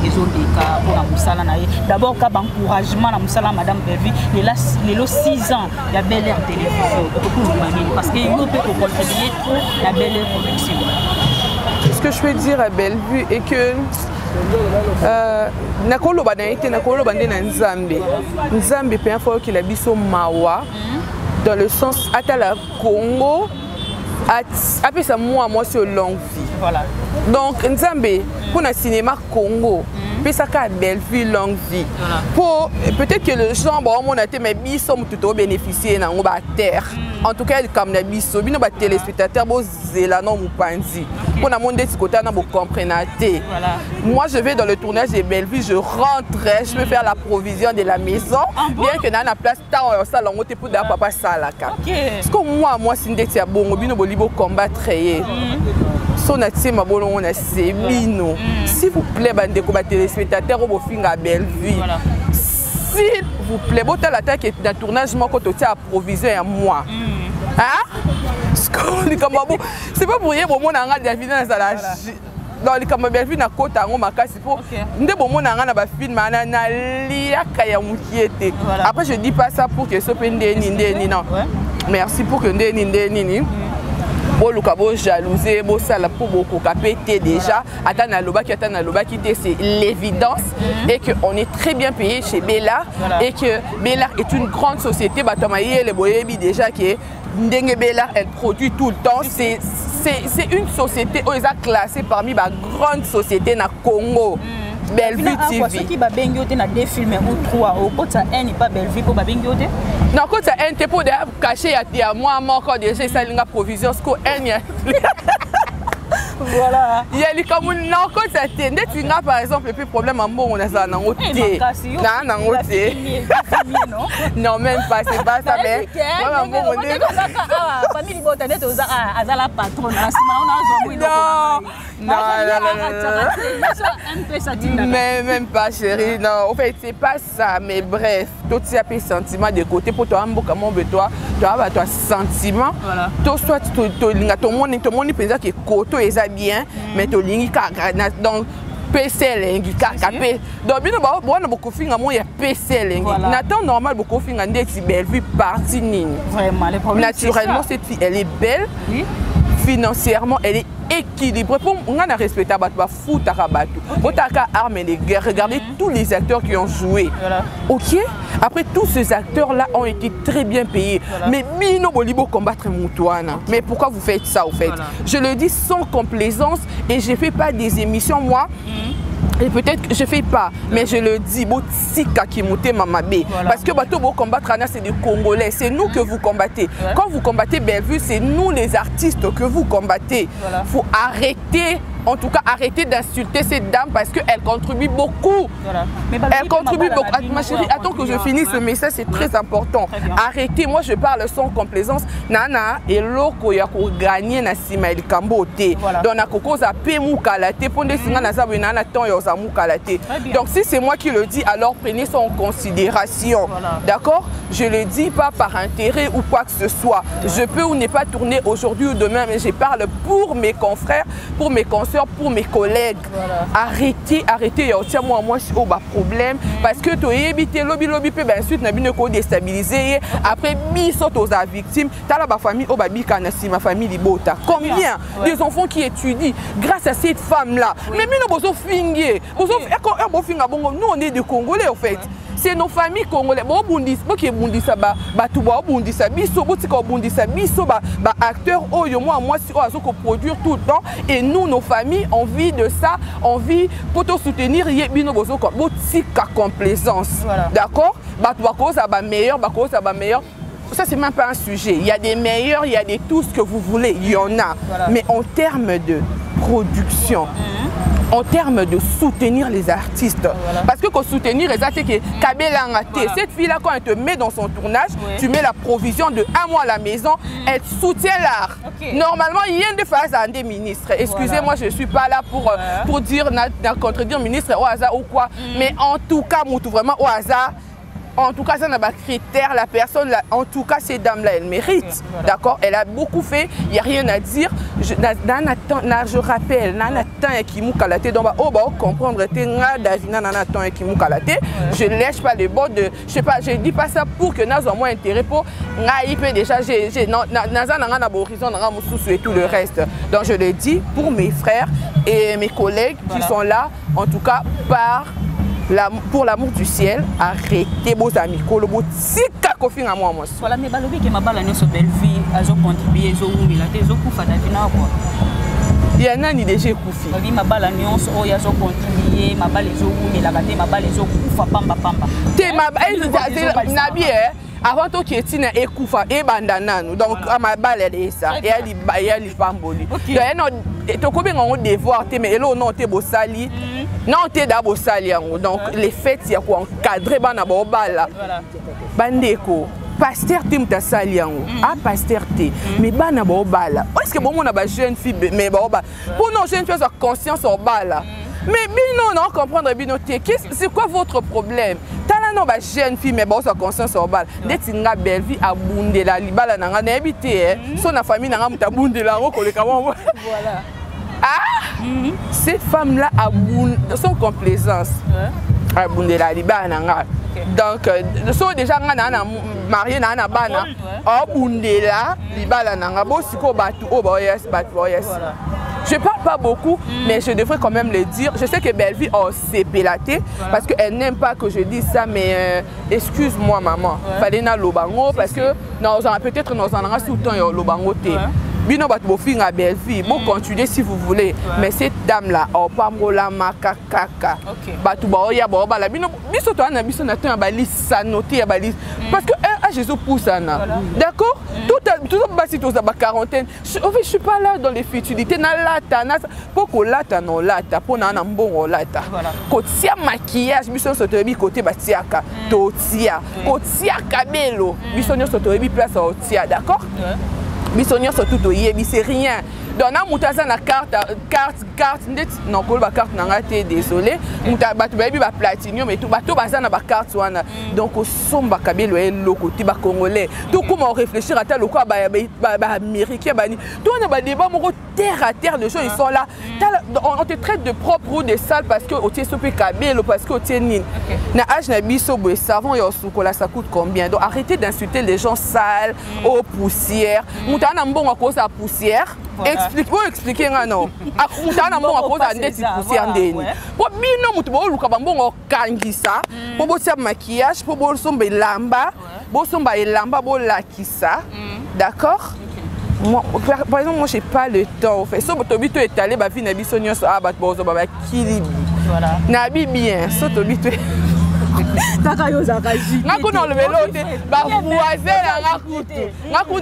les autres cas pour la Moussala. D'abord, quand encouragement la Moussala madame Belfini, il a 6 ans, il y a Bel Air télévision au cours de parce qu'il peut contribuer pour la Bel Air production. Ce que je peux dire à Bellevue est que nakoloba na été nakoloba ndena Nzambe pe info qu'il a biso mawa dans le sens atala Congo après ça moi sur longue vie. Voilà. Donc Nzambe pour le cinéma Congo puis ça a Bellevue longue vie. Pour peut-être que le gens bon on a été mais biso tout bénéficier na ngoba terre. En tout cas comme na biso bino ba téléspectateurs bo zela non mupanzi. Pour na monde de côté na bo comprendre. Moi je vais dans le tournage de Bellevue, je rentre, je peux faire la provision de la maison bien que na na place tant au salon moté pour da papa salaka. Parce que moi sindeti ya bongo bino bolibo combattre. Son atima bolo on a sebino. S'il vous plaît bande ko ba téléspectateurs au finga Bellevue. S'il vous plaît, botal attaque dans le tournage, moi, quand tu as approvisionné à moi. Hein? C'est pas pour rien, bon, on a des films dans les caméras Bellevue, na côte à Romakasi pour. Nous devons on a des films, na lia kaya mukiete. Après, je dis pas ça pour que ce soit non. Merci pour que ni. Bon, le cabo jalousé, bon ça la pour beaucoup capter déjà. Attends na loba qui c'est l'évidence et que on est très bien payé chez Bella et que Bella est une grande société. Batamaye les boyebi déjà qui Ndenge Bella elle produit tout le temps. C'est une société où ils ont classé parmi les grandes sociétés na Congo. Bellevue TV. Ceux qui va bengote na 2 films ou 3 au côté ça n'est pas Bellevue pour bengote. Non, quand tu as un tempo de caché, il y a moi encore déjà, ça a provision, ce qu'on a. Voilà. Il y a les communes, non, quand ça t'aide, tu as par exemple, le plus problème en bon, on a ça dans l'autre. Non, même pas, c'est pas ça, mais. Non, même pas, chérie, non. En fait, c'est pas ça, mais bref, tout ça, peu sentiment de côté pour toi, toi, tu as ton sentiment. Toi, soit ton monde, peut-être que koto est bien, mais tu as donc PC donc bien beaucoup de filles il y a PC Nathan normal beaucoup de filles des belle vie partie vraiment les problèmes naturellement cette fille elle est belle financièrement elle est équilibrée pour on a respecté ba foot arabatu otaka arme les guerres regardez tous les acteurs qui ont joué OK après tous ces acteurs là ont été très bien payés mais bino bolibo combattre Moutouana mais pourquoi vous faites ça au fait je le dis sans complaisance et je fais pas des émissions moi et peut-être que je ne fais pas, mais je le dis, parce que bateau combattre c'est des Congolais, c'est nous que vous combattez. Quand vous combattez Bellevue, c'est nous les artistes que vous combattez. Il faut arrêter, en tout cas arrêter d'insulter cette dame parce qu'elle contribue beaucoup. Elle contribue beaucoup. Ma chérie, attends que je finisse ce message, c'est très important. Arrêtez, moi je parle sans complaisance. Nana et loko ya ko gagner na sima el kambote. Donc na koko za pe mukalate ponde singa na za nana temps yo za mukalate. Donc si c'est moi qui le dis, alors prenez ça en considération. D'accord? Je le dis pas par intérêt ou quoi que ce soit. Je peux ou ne pas tourner aujourd'hui ou demain, mais je parle pour mes confrères, pour mes consoeurs, pour mes collègues. Arrêtez, arrêtez. Tiens-moi, moi, c'est un problème. Parce que tu as évité lobby, ben ensuite, tu as déstabilisé. Après, biso aux victimes. Tu as la famille, ma famille libota. Combien des enfants qui étudient grâce à cette femme-là? Mais nous, nous, on est des Congolais, en fait. C'est nos familles congolaises. Acteurs, produire tout le temps. Et nous, nos familles, on vit de ça. On vit pour soutenir complaisance. D'accord? Meilleur. Ça, c'est même pas un sujet. Il y a des meilleurs, il y a des tout ce que vous voulez. Il y en a. Mais en termes de production, en termes de soutenir les artistes. Parce que soutenir les artistes, cette fille-là, quand elle te met dans son tournage, tu mets la provision de 1 mois à la maison, elle soutient l'art. Normalement, il y a une phase à des ministres. Excusez-moi, je ne suis pas là pour dire, contredire ministre au hasard ou quoi. Mais en tout cas, vraiment au hasard. En tout cas, ça n'a pas de critères. La personne, en tout cas, ces dames-là, elles méritent. D'accord? Elle a beaucoup fait. Il n'y a rien à dire. Je rappelle, je ne lèche pas les bords de. Je sais pas, je ne dis pas ça pour que nous ayons moins intérêt pour. Déjà, et tout le reste. Donc, je le dis pour mes frères et mes collègues qui sont là, en tout cas, pour l'amour du ciel, arrêtez vos amis. Voilà, mais balobi que ma balle sur Bellevue, azo contribuer, azo umila, azo kufa davina quoi. Il y en a ni déjà koufi. Oui, ma balle annonce, oh azo contribuer, ma balle azo umila, ma balle azo kufa pamba. Te ma balle nabi avant tout qui est et koufa et bandanano. Donc ma balle elle est ça. Et elle est pamboli. Il y a to combien on devoir te mais elo non te bosali. Non te da bosali yango. Donc les fêtes il y a quoi encadrer bana bobala. Bandeko pasteur Tim sali yango. Ah pasteur T. Mais bana bobala. Est-ce que bon on a ba jeune fille mais boba. Pour nos jeunes filles conscience au bala. Mais bino non comprendre bino te. C'est quoi votre problème? Non, bah jeune fille, mais bon, sa conscience au bal. Dès que tu as belle vie à Bundela, Libala n'a pas habité, son famille n'a pas Bundela, voilà. Ah, cette femme-là a son complaisance. À Bundela, Libala n'a. Donc, déjà, on a marié, on a bana. Oh, Bundela, Libala n'a pas. Bosiko batu, oh, boyes. Je ne parle pas beaucoup, mais je devrais quand même le dire. Je sais que Bellevue s'est pélaté parce qu'elle n'aime pas que je dise ça, mais excuse-moi maman. Fallait na lobango parce que peut-être nous en avons tout le temps lobango. bino bat bofi nga Belleville, bon continuer si vous voulez. Mais cette dame là, oh pambola makakaka. Batu ba oya ba bala bino biso to na biso na temps ba lisa noter ya ba lisa parce que Jésus pousse ana. D'accord? Tout basi to za ba quarantaine. En fait, je suis pas là dans les futilités na lata na poko lata non lata pona na mbongo lata. Kotia maquillage biso so to bi côté batiaka to tia. Kotia kabelo biso nyo so to bi place au tia, d'accord? Biso nyo so tout oyebi c'est rien. Donc na mutaza na carte non ko ba carte na ngate désolé muta batu ba bi ba platinum et tout bato baza na ba carte wana donc somba kabelo e lokoti ba congolais tout comment réfléchir à tel loko ba américain ba ni tout na ba débat moko terre à terre les gens ils sont là on te traite de propre ou de sale parce que au tie sope kabelo parce que au tie nini na âge na biso boy savon yo sukola ça coûte combien donc arrêtez d'insulter les gens sales aux poussières muta na mbongo ko sa poussière. Expliquez non. Akutana mbongo akoza ndeti poussière ndeni. Po bino mutu bo luka mbongo kangisa, po bo tia maquillage, po bo somba elamba, bo somba elamba bo lakisa. D'accord? Moi, par exemple, moi j'ai pas le temps en fait. So tobito étalé ba vie na biso nyonso abat bozo ba kilibi. Voilà. Na bi bien, so tobito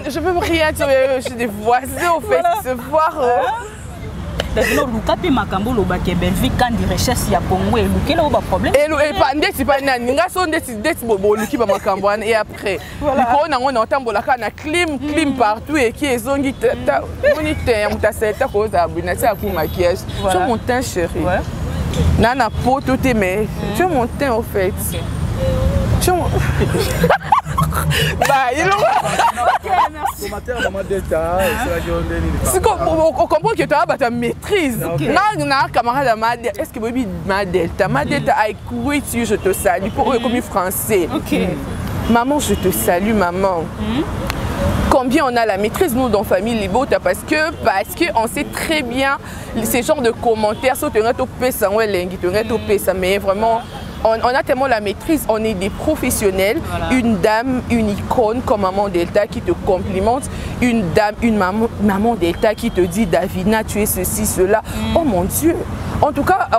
je peux rien dire, j'ai des voisins au fait se voir. Lukapi makambo lobake Belleville quand di recherche ya Congo et luke là ba problème. Et ndeti pa nani nga so ndeti bobo luki ba makambo et après. Liko na ngona otambola kana clim partout et qui ezongi ta monite muta seta ko za bunati ya ku maquillage. Tu mon teint chéri. Nana peau tout est mais tu mon teint au fait. Tu bah, il on comprend que tu as ta maîtrise. Camarade est-ce que Bobby ma delta I quit you, je te salue pour eux comme français. Maman, je te salue maman. Combien on a la maîtrise nous dans famille Libota parce que on sait très bien ces genres de commentaires sur mais vraiment on a tellement la maîtrise, on est des professionnels, une dame, une icône comme Maman Delta qui te complimente, une dame, une maman Delta qui te dit Davina tu es ceci, cela. Oh mon Dieu! En tout cas,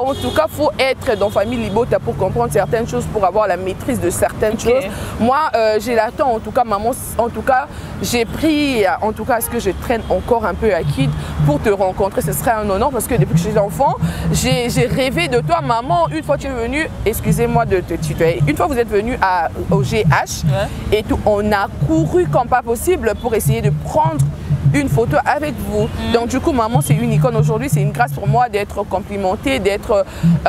faut être dans famille Libota pour comprendre certaines choses, pour avoir la maîtrise de certaines choses. Moi, j'ai l'attend, en tout cas, maman, en tout cas, j'ai pris, en tout cas, à ce que je traîne encore un peu à Kid pour te rencontrer. Ce serait un honneur parce que depuis que je suis enfant, j'ai rêvé de toi, maman. Une fois tu es venue, excusez-moi de te tutoyer, une fois vous êtes venue au GH et tout, on a couru comme pas possible pour essayer de prendre une photo avec vous. Donc du coup, maman, c'est une icône aujourd'hui. C'est une grâce pour moi d'être complimentée, d'être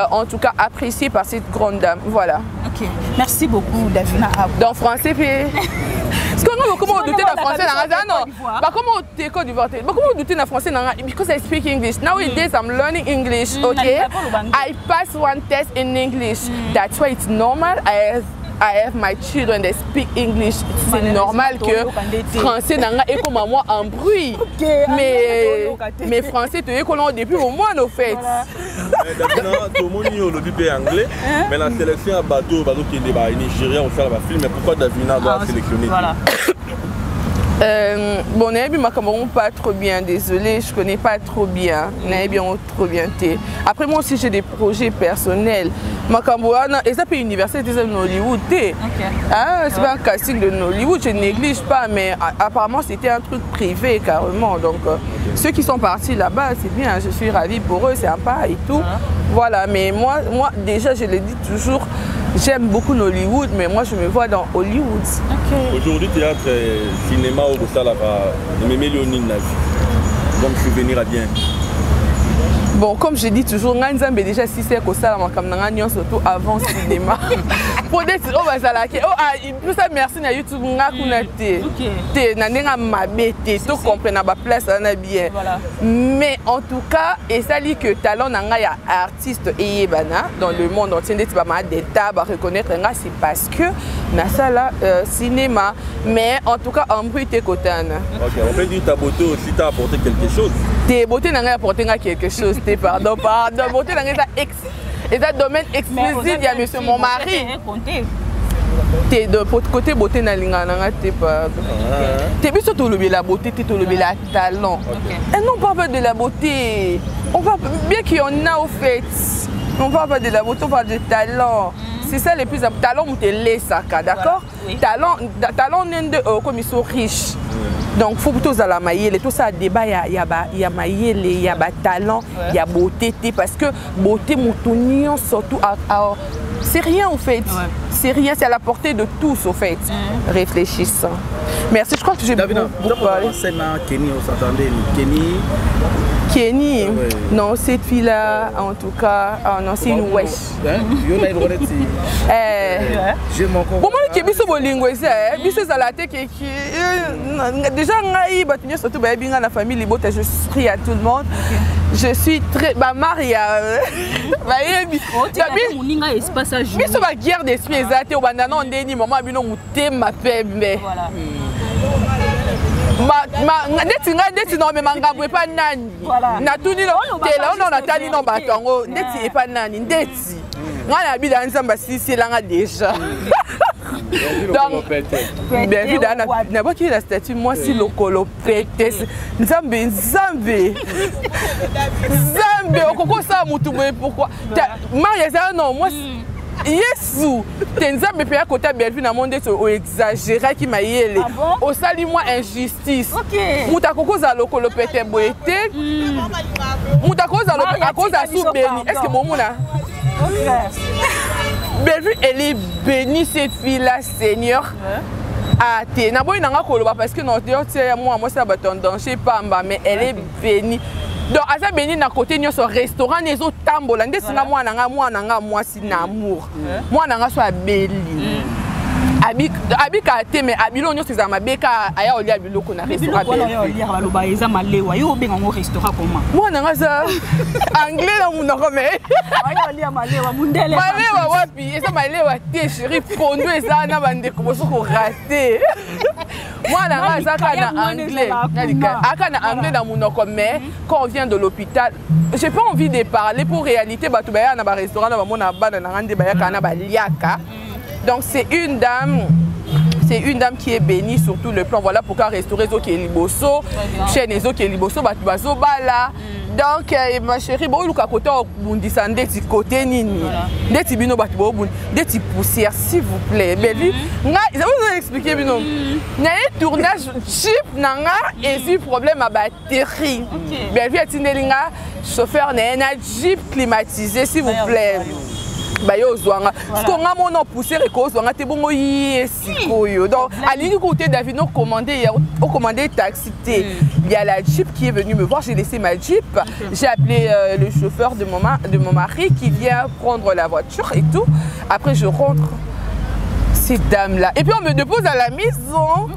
en tout cas appréciée par cette grande dame. Voilà. Ok. Merci beaucoup, Davina. Dans français, parce que nous, comment on douter dans français? Non. Comment tu es Côte d'Ivoire? Comment on douter dans français? Because I speak English. Nowadays, I'm learning English. Okay. I passed one test in English. That's why it's normal. I have my children that speak English. C'est normal que français n'a pas comme moi en bruit. Mais français, tu es collant depuis au moins nos fêtes. Tout le monde est anglais, mais la sélection à bateau qui est Nigeria, on fait la film. Mais pourquoi Davina doit sélectionner? Bon, Naïbi m'a pas trop bien, désolé, je connais pas trop bien. Naïbi trop bien. Après moi aussi j'ai des projets personnels. Makamboana, et ça peut université de Hollywood. Ah, c'est pas un casting de Hollywood, je néglige pas, mais apparemment c'était un truc privé carrément. Donc ceux qui sont partis là-bas, c'est bien, je suis ravie pour eux, c'est sympa et tout. Voilà, mais moi déjà je le dis toujours, j'aime beaucoup Hollywood, mais moi je me vois dans Hollywood. Aujourd'hui, théâtre, cinéma, au Bossala, de mes Léonine, comme souvenir à bien. Bon, comme je dis toujours, Nganzambe déjà si c'est comme ça, surtout avant le cinéma. Pour dire, oh, tout ça, merci à YouTube, tout comprendre ma place, bien. Mais en tout cas, et ça dit que talent n'a artiste et dans le monde entier, d'État, reconnaître c'est parce que ça là cinéma. Mais en tout cas, en bruit, t'es contane. Ok, on peut dire ta beauté aussi t'a apporté quelque chose. Tes beautés n'a apporté quelque chose. Pardon, beauté dans un domaine exclusif, il y a monsieur mon mari. T'es de côté beauté na linga nanga t'es pas. T'es plus surtout la beauté, t'es tout le talent. Et non, on parle pas de la beauté. On parle bien qu'il y en a au fait. On parle pas de la beauté, on parle de talent. C'est ça le plus important. Talent, on te laisse ça, d'accord? Talent, comme ils sont riches. Donc, il faut plutôt à la maïle. Tout ça, débat, il y a maïle, il y a talent, il y a beauté. Parce que beauté, moutonnion, surtout, c'est rien au fait. C'est rien, c'est à la portée de tous au fait. Réfléchissant. Merci, je crois que j'ai beaucoup parlé. Kenny, on s'attendait. Kenny, non, cette fille-là, en tout cas, non, c'est une wesh. Bon, moi, je suis bolingo, je suis à la tête déjà, surtout la famille, je suis à tout le monde. Je suis très. Maria. Je suis ma guerre d'esprit, exactement. On dit, maman, je ma faible. Ndeti no me mangabwe pa nani na tuni lo tela ono na tani no batongo ndeti e pa nani ndeti ngana bida nzamba sisi langa déjà donc bien évidemment na baki la statue moi si lokolo pete nzambe okoko sa mutu boye pourquoi Maria ça non moi Yesu, Tenzambe pe à côté Bellevue na monde o exagérer qui m'a yélé. Au sali moi injustice. Mutakoko za lokolo pete boete. Mutakoko za lokolo à cause à sous béni. Est-ce que mon mouna? Bellevue elle est bénie cette fille là Seigneur. Ah t'es na boy nanga koloba parce que non moi ça va tendance pamba mais elle est bénie. Donc, à ça, béni na côté de ce restaurant, les autres tambola. Ndé singa moi si n'amour. Moi nanga soit belli. Abi kate mais abilo nyo c'est ma beka aya oli abilo ko na restaurant. Moi nanga ça anglais na munoko mais. Aya oli malewa mundele. Malewa wapi? Esa malewa te chérie pondo esa na bande ko soko raté. Moi nanga ça kana anglais. Aka na anglais na munoko mais quand on vient de l'hôpital, j'ai pas envie de parler pour réalité batu baya na ba restaurant na ba mona bana na ngande baya kana ba liaka. Donc c'est une dame qui est bénie sur tout le plan. Voilà pourquoi restaurer zo qui est liboso, chez les qui est liboso, batubazo bala. Donc ma chérie, bon luka côté bundi sande ti côté nini. Ndeti bino batubo bundi, ndeti poussière s'il vous plaît. Belle nga, ça vous expliquer bino. Na un tournage chip nanga et si problème à batterie. Belle vie atinelinga chauffeur na jeep climatisé s'il vous plaît. Bayo zwanga skonga mono pousser et ko zwanga te bongo yesikoyo donc alingi côté David no commandé taxi il y a la Jeep qui est venue me voir, j'ai laissé ma Jeep, j'ai appelé le chauffeur de mon mari qui vient prendre la voiture et tout. Après je rentre ces dames là et puis on me dépose à la maison.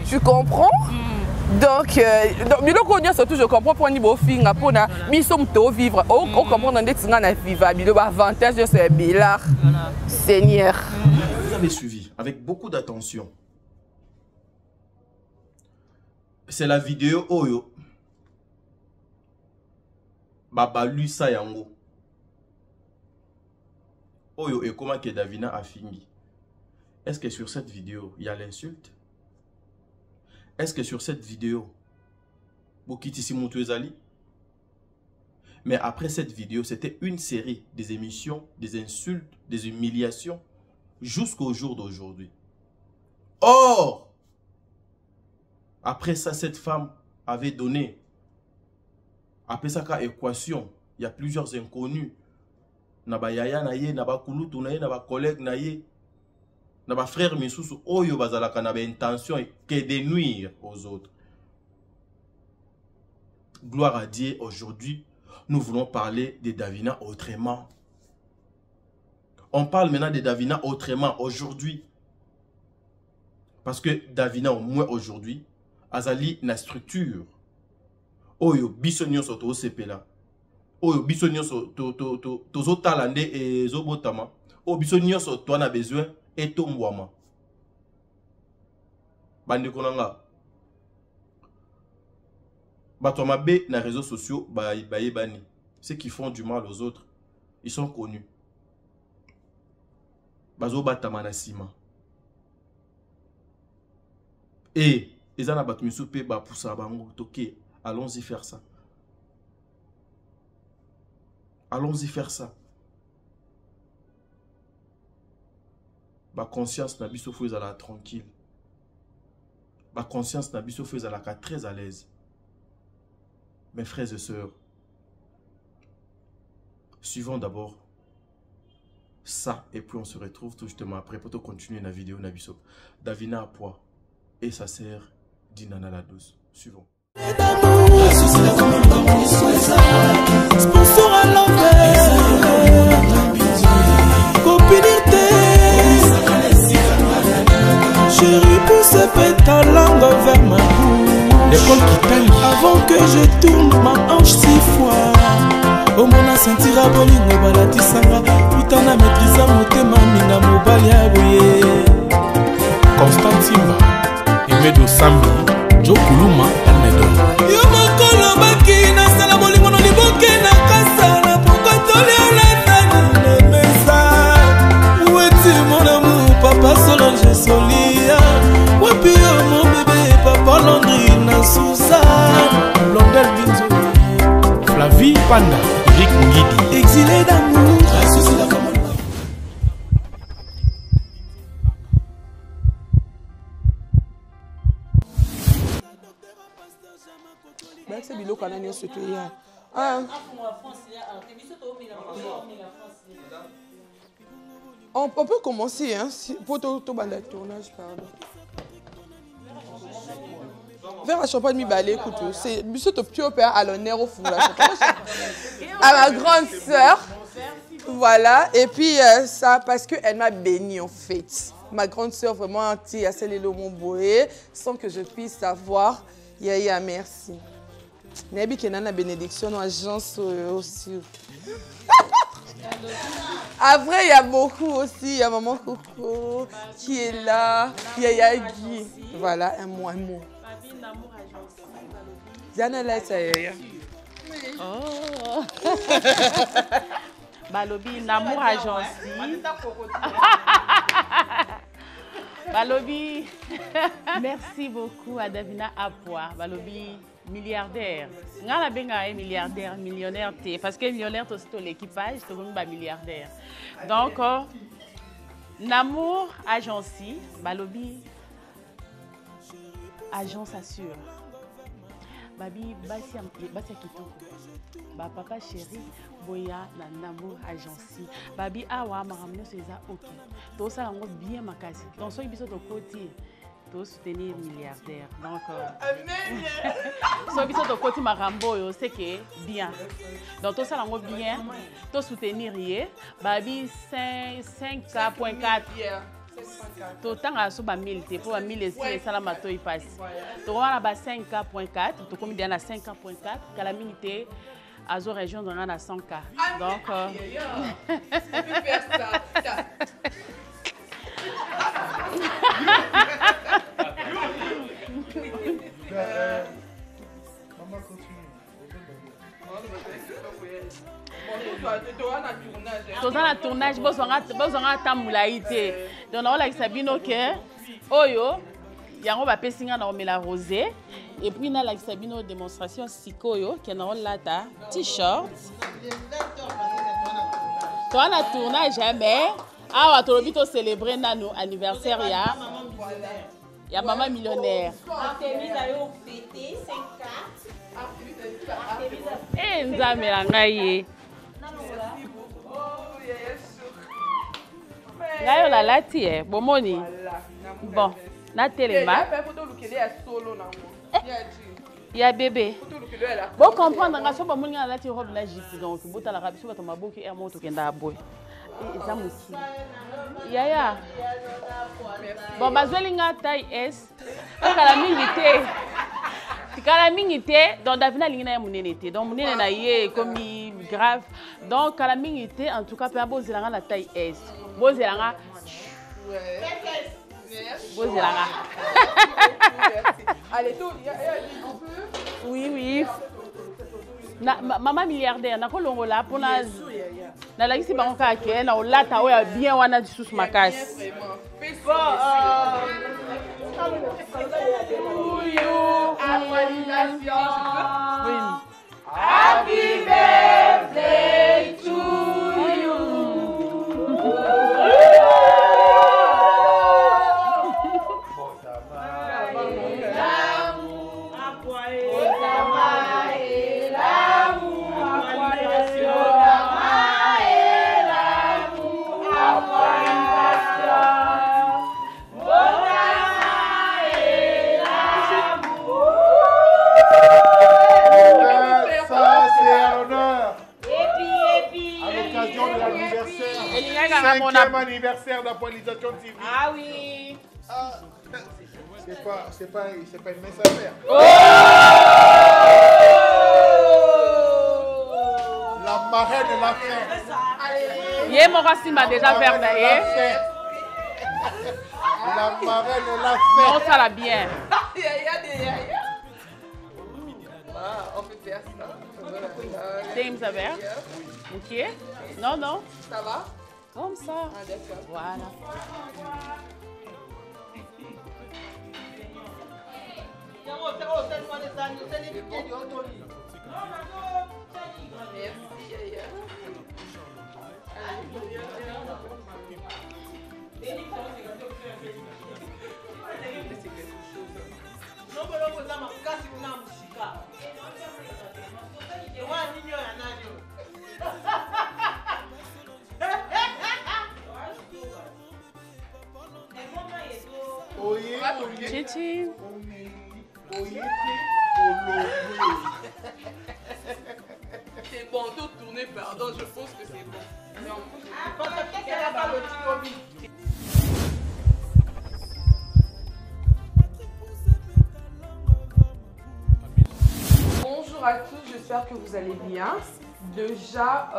Tu comprends? Donc, surtout, je comprends pour niveau finga pour na misom to vivre. On comprend dans des tinga na vivre. Bilo avantage de ce bilard. Seigneur. Vous avez suivi avec beaucoup d'attention. C'est la vidéo Oyo. Baba Lusa Yango. Oyo et comment que Davina a fini. Est-ce que sur cette vidéo, il y a l'insulte? Est-ce que sur cette vidéo, Bokiti Moutouezali? Mais après cette vidéo, c'était une série des émissions, des insultes, des humiliations, jusqu'au jour d'aujourd'hui. Or, après ça, cette femme avait donné, après ça, équation, il y a plusieurs inconnus. Naba yaya naye, naba kulutu naye, naba collègue naye. Naba frère Misusu Oyo bazalaka na intention que de nuire aux autres. Gloire à Dieu, aujourd'hui, nous voulons parler de Davina autrement. On parle maintenant de Davina autrement aujourd'hui. Parce que Davina, au moins aujourd'hui, azali na structure. Oyo bisonyo soto sepela. Oyo bisonyo soto tozo talande et zobotama. Oyo bisonyo soto na besoin. Et tombouama. Bande konanga. Batouama B na réseaux sociaux, bani. Ceux qui font du mal aux autres, ils sont connus. Bazo batama na sima. Et ils ont battu soupe pour ça bango. Ok, allons-y faire ça. Allons-y faire ça. Ma conscience n'a biso faut la tranquille. Ma conscience n'a biso faut la très à l'aise. Mes frères et sœurs, suivons d'abord ça et puis on se retrouve tout justement après pour continuer la vidéo Nabiso. Davina à poids et sa sœur Dinana la douce. Suivons. Sponsor à l'envers, chérie, pousse ta langue vers ma bouche. Avant que je tourne ma hanche 6 fois. Au mona sentira bolingo balatisanga. Putana maîtrisa motema minga mobali aboye. Constant Simba, Emedo Sambi, Joe Kuluma, Almedo. Yo makolo baki na sala bolingo no liboke na kasala. Pourquoi tole la nani ne mesa. Où est-il mon amour, papa Solange Solia. Wapi yo mon bébé, papa Landrine Sousa. Blondel Binzo, Flavie Panda, Rick Ngidi. Exilé d'amour. C'est biloko kana nyonso to ya. On peut commencer hein, pour tout le tournage, pardon. Vers la champagne mi balé écoute, c'est monsieur to pio père à l'honneur au fond la à ma grande sœur. Voilà, et puis ça parce que elle m'a béni en fait. Ma grande sœur vraiment anti à celle de mon boé sans que je puisse savoir. Yaya merci. Nebi Kenana bénédiction dans l'agence aussi. Après, il y a beaucoup aussi. Il y a Maman Coco qui est là. Il y a Yagi. Voilà, un mot. Diana là, ça y est. Oh. Balobi, Namour Agence. Balobi, merci beaucoup à Davina Apoa. Balobi, milliardaire. Ngala benga est milliardaire, millionnaire parce que millionnaire c'est tout l'équipage, c'est comme milliardaire. Donc Namour Agence, Balobi agence assure. Babi basia kitoko. Ba papa chéri boya na Namour Agence. Babi awa maramno seza OK. To ça ngo bien makasi. Donc so biso to côté to soutenir milliardaire. Donc so biso to côté marambo yo c'est que bien. Donc to ça ngo bien to soutenir yé. Babi 5K.4 to tanga so ba 1000 te pour 1000 et sala mato y passe. To wana ba 5K.4 to komi dia na 5K.4 calamité Azo région dans la 100K. Donc dans la tournage, besoin tamulaïté. Donc on a Sabino que oyo yango ba pesinga na omela rosé et puis na la Sabino démonstration sikoyo qui na la ta t-shirt. Toi na tournage jamais awa to lobito célébrer nano anniversaire ya maman millionnaire. Eh nzambe la ngai. Ngayo la lati bomoni. Bon, na telema. Ya bébé. Bon comprendre nga so bomoni la lati robe la jipe donc bota la rabiso ba toma boki air moto kenda boy. Eza moki. Yaya. Bon bazolinga taille S. Kala mingi te. Kala mingi te donc Davina lingina ya munene te. Donc munene na ye comme grave. Donc kala mingi te en tout cas pe bozilanga la taille S. Bozilanga. Bozilanga. Allez tout. Oui. Maman milliardaire na kolongo la pour na la kisi bango ka ke na olata oya bien wana disusu makasi. Happy birthday to you. Cinquième anniversaire d'Actualisation TV. Ah oui. Ah, c'est pas une mince affaire. Oh! La marraine l'a fait. Yé mon racine m'a déjà fait d'ailleurs. La marraine l'a fait. Non, ça l'a bien. On peut faire ça. James a verre. Ok. Non, non. Ça va? Comme ça. Ah, d'accord. Voilà. Chichi. C'est bon, tout tourner, pardon, je pense que c'est bon. Bonjour à tous, j'espère que vous allez bien. Déjà,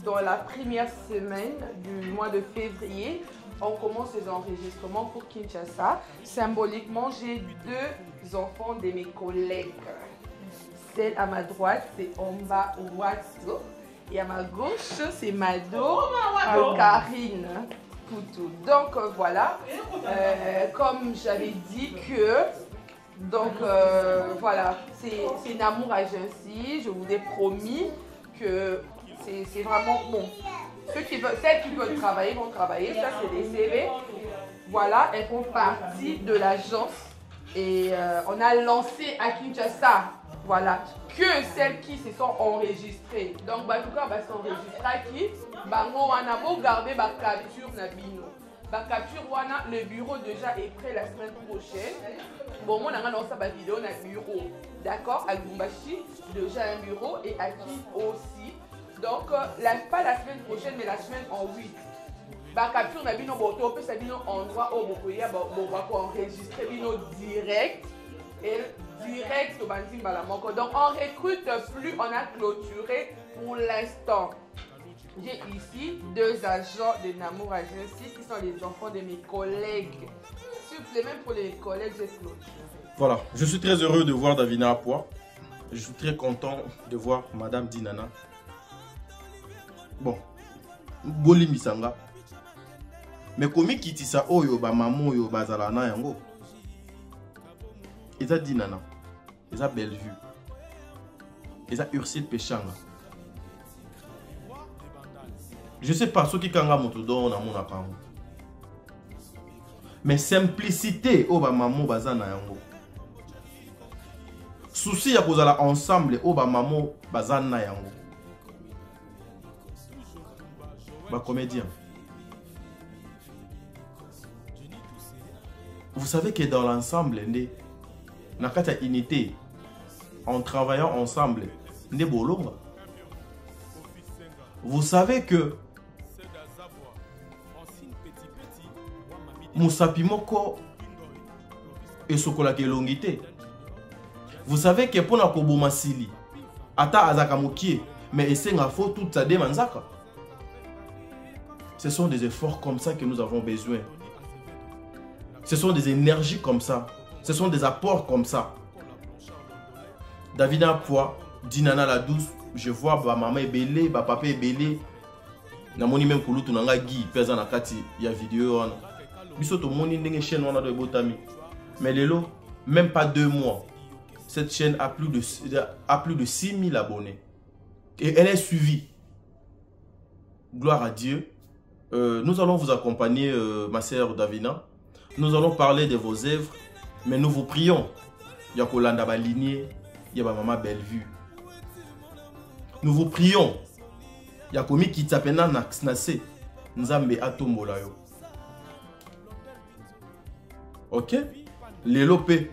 dans la première semaine du mois de février, on commence les enregistrements pour Kinshasa. Symboliquement, j'ai deux enfants de mes collègues. Celle à ma droite, c'est Omba Ouatso. Et à ma gauche, c'est Mado Karine Poutou. Donc voilà, comme j'avais dit que... Donc voilà, c'est Namour Agency. Je vous ai promis que c'est vraiment bon. Celles qui veulent travailler vont travailler. Ça, c'est des CV. Voilà, elles font partie de l'agence. Et on a lancé à Kinshasa, voilà, que celles qui se sont enregistrées. Donc, en tout cas, va s'enregistrer qui on a gardé ma capture Nabino. Ma capture, le bureau déjà est prêt la semaine prochaine. Bon, on a lancé ma vidéo dans le bureau. D'accord, à Lumbashi, déjà un bureau et à qui aussi. Donc, pas la semaine prochaine, mais la semaine en 8. Ma capture Nabino, on peut s'habiller en endroit où on va enregistrer direct. Et direct au Bandim Balamoko. Donc, on recrute plus, on a clôturé pour l'instant. J'ai ici deux agents de Namour Agency qui sont les enfants de mes collègues. S'il vous plaît, même pour les collègues, j'ai clôturé. Voilà, je suis très heureux de voir Davina Apua. Je suis très content de voir Madame Dinana. Bon, Boli Misanga. Mais comme Kitisa Oyo, Maman Oyo, Bazalana Yango. Eza Dinana, Eza Bellevue, Eza Ursule Péchanga. Je sais pas ce qui kanga motodo na mon account. Mais simplicité au ba maman bazana yango. Souci ya kozala ensemble au ba maman bazana yango. Ba comédien. Vous savez que dans l'ensemble, dans la unité, en travaillant ensemble, vous savez que Moussapimoko et Sokola Kelongité. Vous savez que pour Nakobo Masili, Ata Azakamokie, mais Essenga faut toute sa demanzaka. Ce sont des efforts comme ça que nous avons besoin. Ce sont des énergies comme ça. Ce sont des apports comme ça. Davina Apua, Dinana la douce, je vois ma maman est belée, ma papa est belé. Namoni même pour l'autre, nanga Guy, pesa na kati, il y a vidéo. Biso to moni ndenge chaîne wana do botami. Mais lelo, même pas 2 mois. Cette chaîne a plus de 6000 abonnés. Et elle est suivie. Gloire à Dieu. Nous allons vous accompagner, ma sœur Davina. Nous allons parler de vos œuvres. Mais nous vous prions. Yakolanda ba lignée. Yaba Maman Bellevue. Nous vous prions. Yakomi Kitapena Naksnase. Nzambe Atombola yo. Ok? Lelo pe.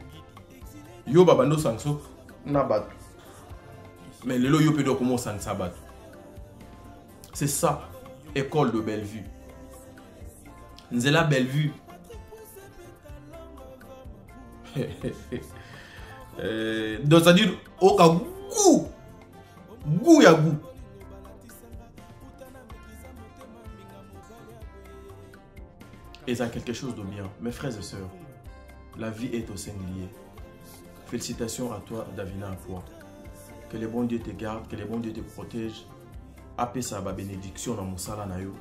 Yo babando sanso. Nabat. Mais lelo yo pe do komo sansa bat. C'est ça. École de Bellevue. Nzela Bellevue. Donc ça dit au cas goût ya goût. Et ça a quelque chose de bien. Mes frères et sœurs, la vie est au singulier. Félicitations à toi, Davina Apua. Que le bon Dieu te garde, que le bon Dieu te protège. Appelle ça ma bénédiction dans Moussala Nayo.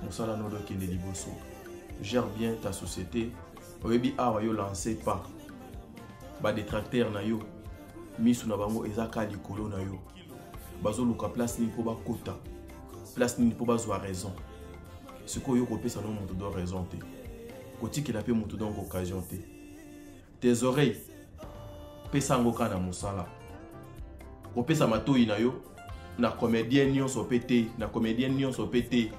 Moussala Nodo Kende Liboso. Gère bien ta société. Oyebi awa yo lancez pas. Ba détracteur na yo. Misu na bango ezaka likolo na yo. Bazo luka place ni po ba kota. Place ni po ba zwa raison. Ce que yo kopesa no mutu do raison te. Koti ki la pe mutu donc occasion te. Tes oreilles pesa ngoka na Moussala. Kopesa matoi na yo. Na comédien nyonso pété, na comédien nyonso pété.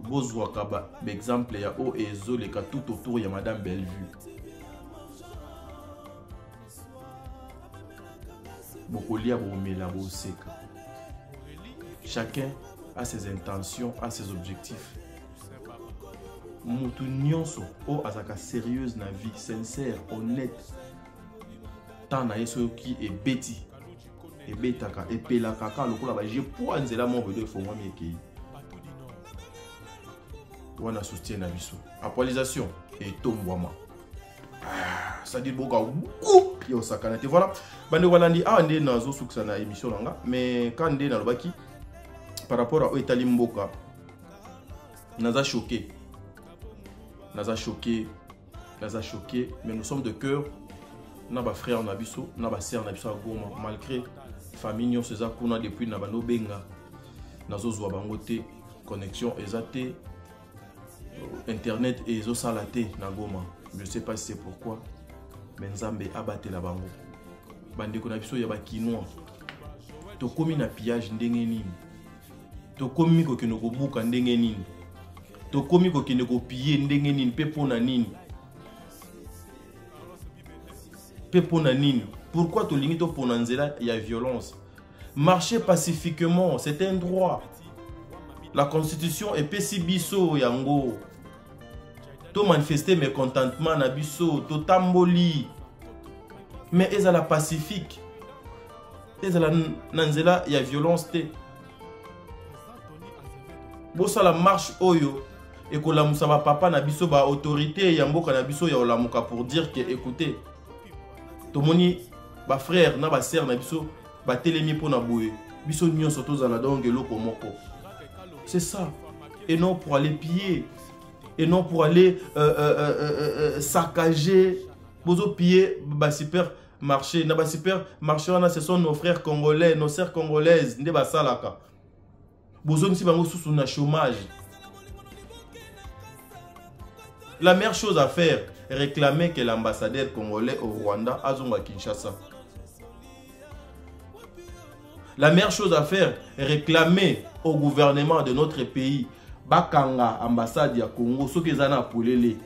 Bozwa kaba, exemple ya o ezo leka tout autour ya Madame Bellevue. Bokolia bomela boseka. Chacun a ses intentions, a ses objectifs. Mutu nyonso o azaka sérieuse na vie, sincère, honnête. Tant na yeso qui est bêti. Et betaka et pelaka ka lokola ba je pour nzela mon bedo fo moi mieki. Wana soutien na biso. Actualisation et tombwama. Ça dit boka yo sakana te voilà. Bande walandi a ndé nazo suksa na émission nanga mais quand ndé na lobaki par rapport à Etali Mboka naza choqué. Naza choqué mais nous sommes de cœur. Na ba frère na biso, na ba sœur na biso a Goma malgré famille nyonso eza kuna depuis na bano benga nazo zwa bango te connexion ezate internet ezo salate na Goma. Je sais pas si c'est pourquoi mais Nzambe abate la bango. Bande ko na biso ya ba kinois. To komi na pillage ndenge nini. To komi ko kino ko buka ndenge nini. To komi ko kino ko piller ndenge nini pe pona nini. Pe pona nini. Pourquoi tu limites pour Nanzela, il y a violence? Marcher pacifiquement, c'est un droit. La constitution est pesibiso yango. To manifester mécontentement na biso, to tamboli. Mais est à la pacifique. Est à la Nanzela, il y a violence te. Bosa la marche oyo et que la musaba papa na biso ba autorité yamboka na biso ya olamuka pour dire que écoutez, tomoni ba frère na ba sœur na biso ba telemi po na boye biso nyonso tozala donc eloko moko. C'est ça. Et non pour aller piller, et non pour aller saccager. Bozo piller ba super marché na ba super marché wana, ce sont nos frères congolais, nos sœurs congolaises nde ba salaka. Bozo nsi bango sous na chômage. La meilleure chose à faire, réclamer que l'ambassadeur congolais au Rwanda azonga Kinshasa. La meilleure chose à faire, réclamer au gouvernement de notre pays bakanga ambassade ya Congo, ceux qui ezana polele,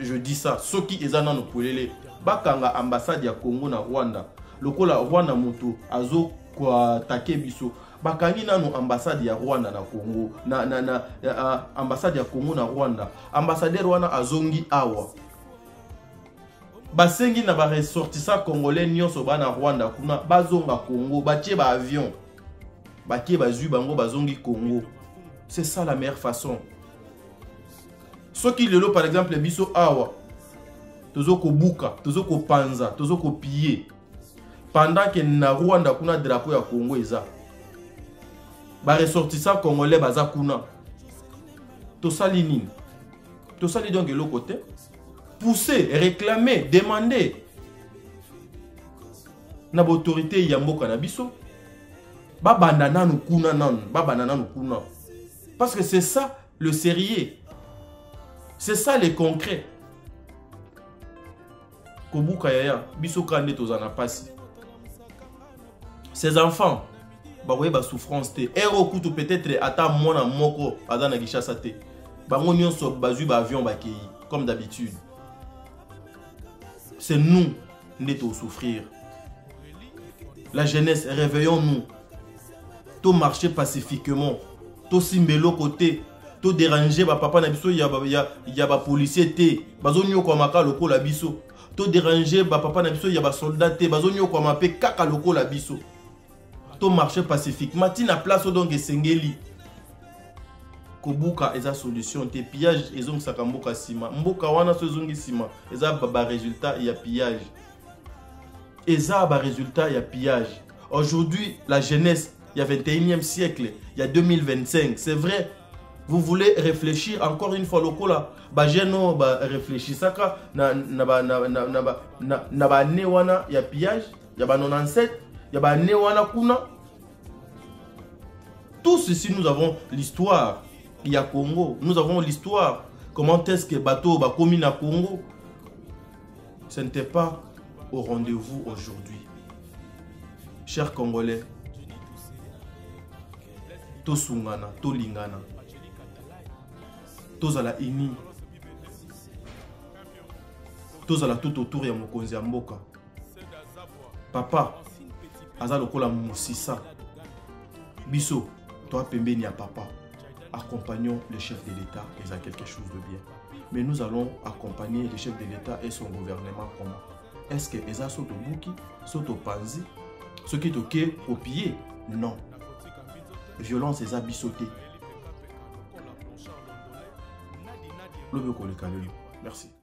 je dis ça, ceux qui ezana no polele, bakanga ambassade ya Congo na Rwanda. Lokola Rwanda moto azo kwa takebiso. Bakangi nanu ambassade ya Rwanda na Congo ambassade ya Congo na Rwanda, ambassadeur wana azongi awa basengi na ba ressortissant congolais nyonso bana Rwanda kuna bazonga Congo, batie ba avion batie bazui bango bazongi Congo. C'est ça la meilleure façon. Ce qui lelo par exemple biso awa tozo ko buka, tozo ko panza, tozo ko piller pendant que na Rwanda kuna drapeau ya Congo eza. Ba ressortissant congolais baza kuna. To sali nini? To sali donc le côté. pousser, réclamer, demander na autorité ya mboka na biso ba bandana nous kuna nan, ba bandana nous kuna. Parce que c'est ça le sérieux. C'est ça le concret. Kobuka yaya biso kande tozana pasi. Ces enfants ba voye ba souffrance te. Ero kutu peut-être ata mona moko adana gishasa te. Ba ngonyo so bazu ba avion ba kei comme d'habitude. C'est nous qui souffrir. La jeunesse, réveillons-nous. Tout marcher pacifiquement. Tout simbelo côté. Tout déranger ba papa na biso ya ba policier te. Bazonyo kwa maka loko la biso. Tout déranger ba papa na biso ya ba soldat te. Bazonyo kwa mape kaka loko la biso. Tout marcher pacifiquement. Tina place donc esengeli. Kobuka eza solution te pillage ezong sakamboka sima. Mboka wana so zongi sima. Eza ba résultat ya pillage. Eza ba résultat ya pillage. Aujourd'hui, la jeunesse, il y a 21e siècle, il y a 2025, c'est vrai. Vous voulez réfléchir encore une fois lokola ba jeno ba réfléchir saka na ba ne wana ya pillage, ya ba 97, ya ba ne wana kuna. Tous ici nous avons l'histoire. Il y a Congo, nous avons l'histoire. Comment est-ce que bateau ba komi na Congo? Ce n'était pas au rendez-vous aujourd'hui. Chers Congolais, to sungana, to lingana, to zala ini, to zala tout autour ya mokonzi ya mboka. Papa, aza lokola musisa. Biso, toi pembeni ya papa. Accompagnons le chef de l'État et à quelque chose de bien. Mais nous allons accompagner le chef de l'État et son gouvernement comment? Est-ce que Eza Soto Buki, Soto Panzi, ce qui est ok au pied? Non. Violence Eza Bissoté. Merci.